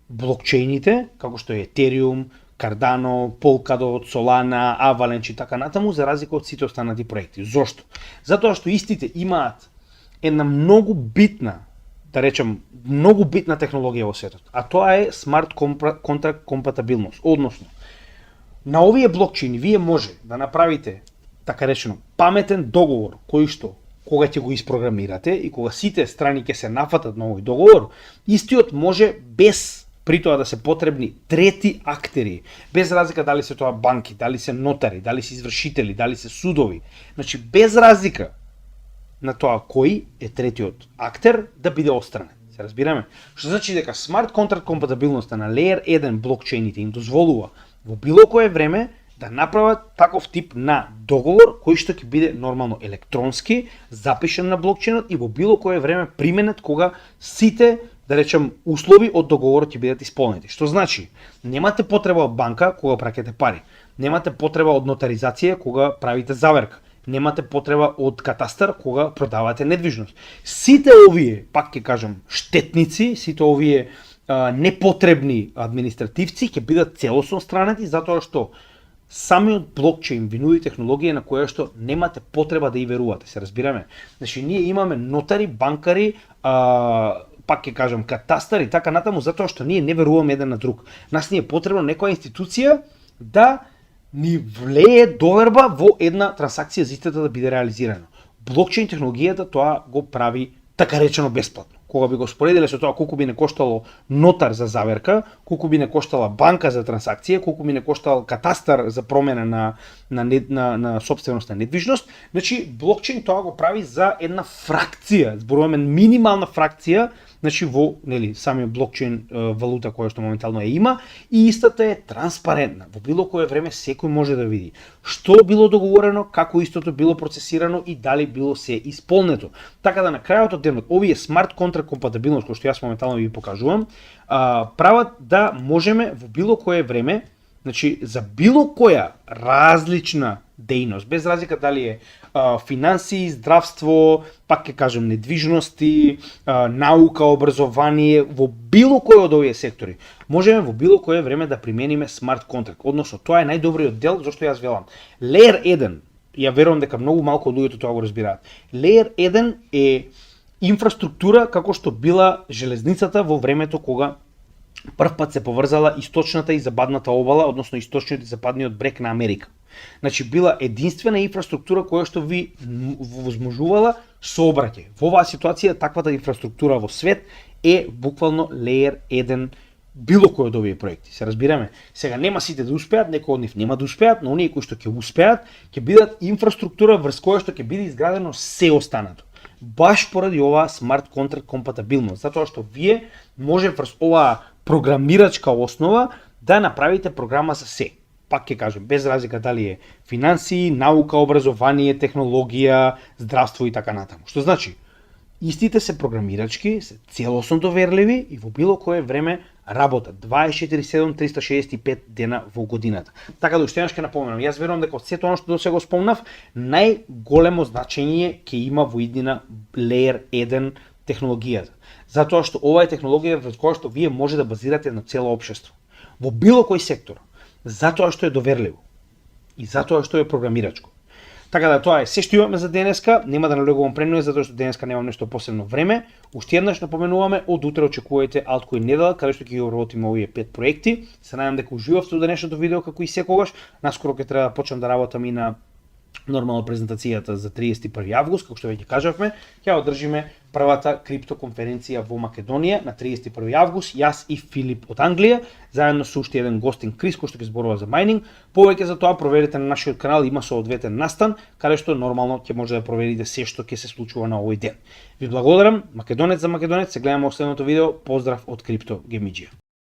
S1: блокчейните, како што е Ethereum, Cardano, Polkadot, Solana, Avalanche и така натаму, за разлика од сите останати проекти. Зошто? Затоа што истите имаат една многу битна, да речем, многу битна технологија во светот, а тоа е смарт контракт компатабилност, односно, на овие блокчейни вие може да направите, така речено, паметен договор кој што кога ќе го испрограмирате и кога сите страни ќе се нафатат на овој договор, истиот може без при тоа да се потребни трети актери, без разлика дали се тоа банки, дали се нотари, дали се извршители, дали се судови, значи без разлика на тоа кој е третиот актер да биде отстранен. Се разбираме? Што значи дека смарт контракт компатабилноста на Layer 1 блокчейните им дозволува во било кое време да направат таков тип на договор кој што ќе биде нормално електронски, запишан на блокчейнот и во било кое време применет кога сите, да речем, услови од договорот ќе бидат исполнети. Што значи, немате потреба од банка кога праќате пари. Немате потреба од нотаризација кога правите заверка. Немате потреба од катастар кога продавате недвижност. Сите овие, пак ќе кажам, штетници, сите овие непотребни административци ќе бидат целосно странети затоа што самиот блокчейн ви нуди технологија на која што немате потреба да ја верувате, се разбираме. Значи ние имаме нотари, банкари, пак ќе кажам катастар и така натаму затоа што ние не веруваме еден на друг. Нас ни е потребно некоја институција да ни влее доверба во една трансакција за истата да биде реализирана. Блокчейн технологијата тоа го прави така речено бесплатно. Кога би го споредиле со тоа колку би не коштало нотар за заверка, колку би не коштала банка за трансакција, колку би не коштал катастар за промена на собственост на недвижност, значи блокчейн тоа го прави за една фракција, зборуваме минимална фракција, значи во самиот блокчейн валута која што моментално ја има и истата е транспарентна. Во било кое време секој може да види што било договорено, како истото било процесирано и дали било се исполнето. Така да на крајот од денот овие смарт контракт компатибилност кои што јас моментално ви покажувам, прават да можеме во било кое време, значи за било која различна дејност, без разлика дали е финансии, здравство, пак ќе кажем недвижности, наука, образование, во било кој од овие сектори, можеме во било кое време да примениме смарт контракт. Односно, тоа е најдобриот дел, зашто јас велам. Layer 1, ја верувам дека многу малку од луѓето тоа го разбираат. Layer 1 е инфраструктура како што била железницата во времето кога прв пат се поврзала источната и западната обала, односно источниот и западниот брег на Америка. Значи била единствена инфраструктура која што ви возможувала сообраќај. Во оваа ситуација таквата инфраструктура во свет е буквално Layer 1 било кој од овие проекти. Се разбираме? Сега нема сите да успеат, некои од нив нема да успеат, но оние кои што ќе успеат, ќе бидат инфраструктура врз која што ќе биде изградено се останато. Баш поради оваа смарт контракт компатибилност, затоа што вие може врз оваа програмирачка основа да направите програма за се. Пак ќе кажем, без разлика дали е финансии, наука, образование, технологија, здравство и така натаму. Што значи, истите се програмирачки, се целосно доверливи и во било кое време работат 24/7 365 дена во годината. Така да уште еднаш ќе напоменам, јас верувам дека од сето она што досега го спомнав, најголемо значење ќе има во иднина Layer 1 технологијата. Затоа што ова е технологија врз која што вие може да базирате на цело општество. Во било кој сектор. Затоа што е доверливо. И затоа што е програмирачко. Така да тоа е се што имаме за денеска, нема да налегувам премногу затоа што денеска немам нешто посебно време. Уште еднаш напоменуваме, од утре очекувате Altcoin недела, каде што ќе ги вработиме овие 5 проекти. Се надевам дека уживавте во денешното видео како и секогаш. Наскоро ќе треба да почнам да работам и на нормално презентацијата за 31 август, како што веќе кажавме, ќе одржиме првата крипто конференција во Македонија на 31 август, јас и Филип од Англија, заедно со уште еден гостин Крис кој што ќе зборува за майнинг. Повеќе за тоа проверете на нашиот канал, има соодветен настан, каде што нормално ќе може да проверите се што ќе се случува на овој ден. Ви благодарам, македонец за македонец, се гледаме во следното видео, поздрав од Крипто Геймиџија.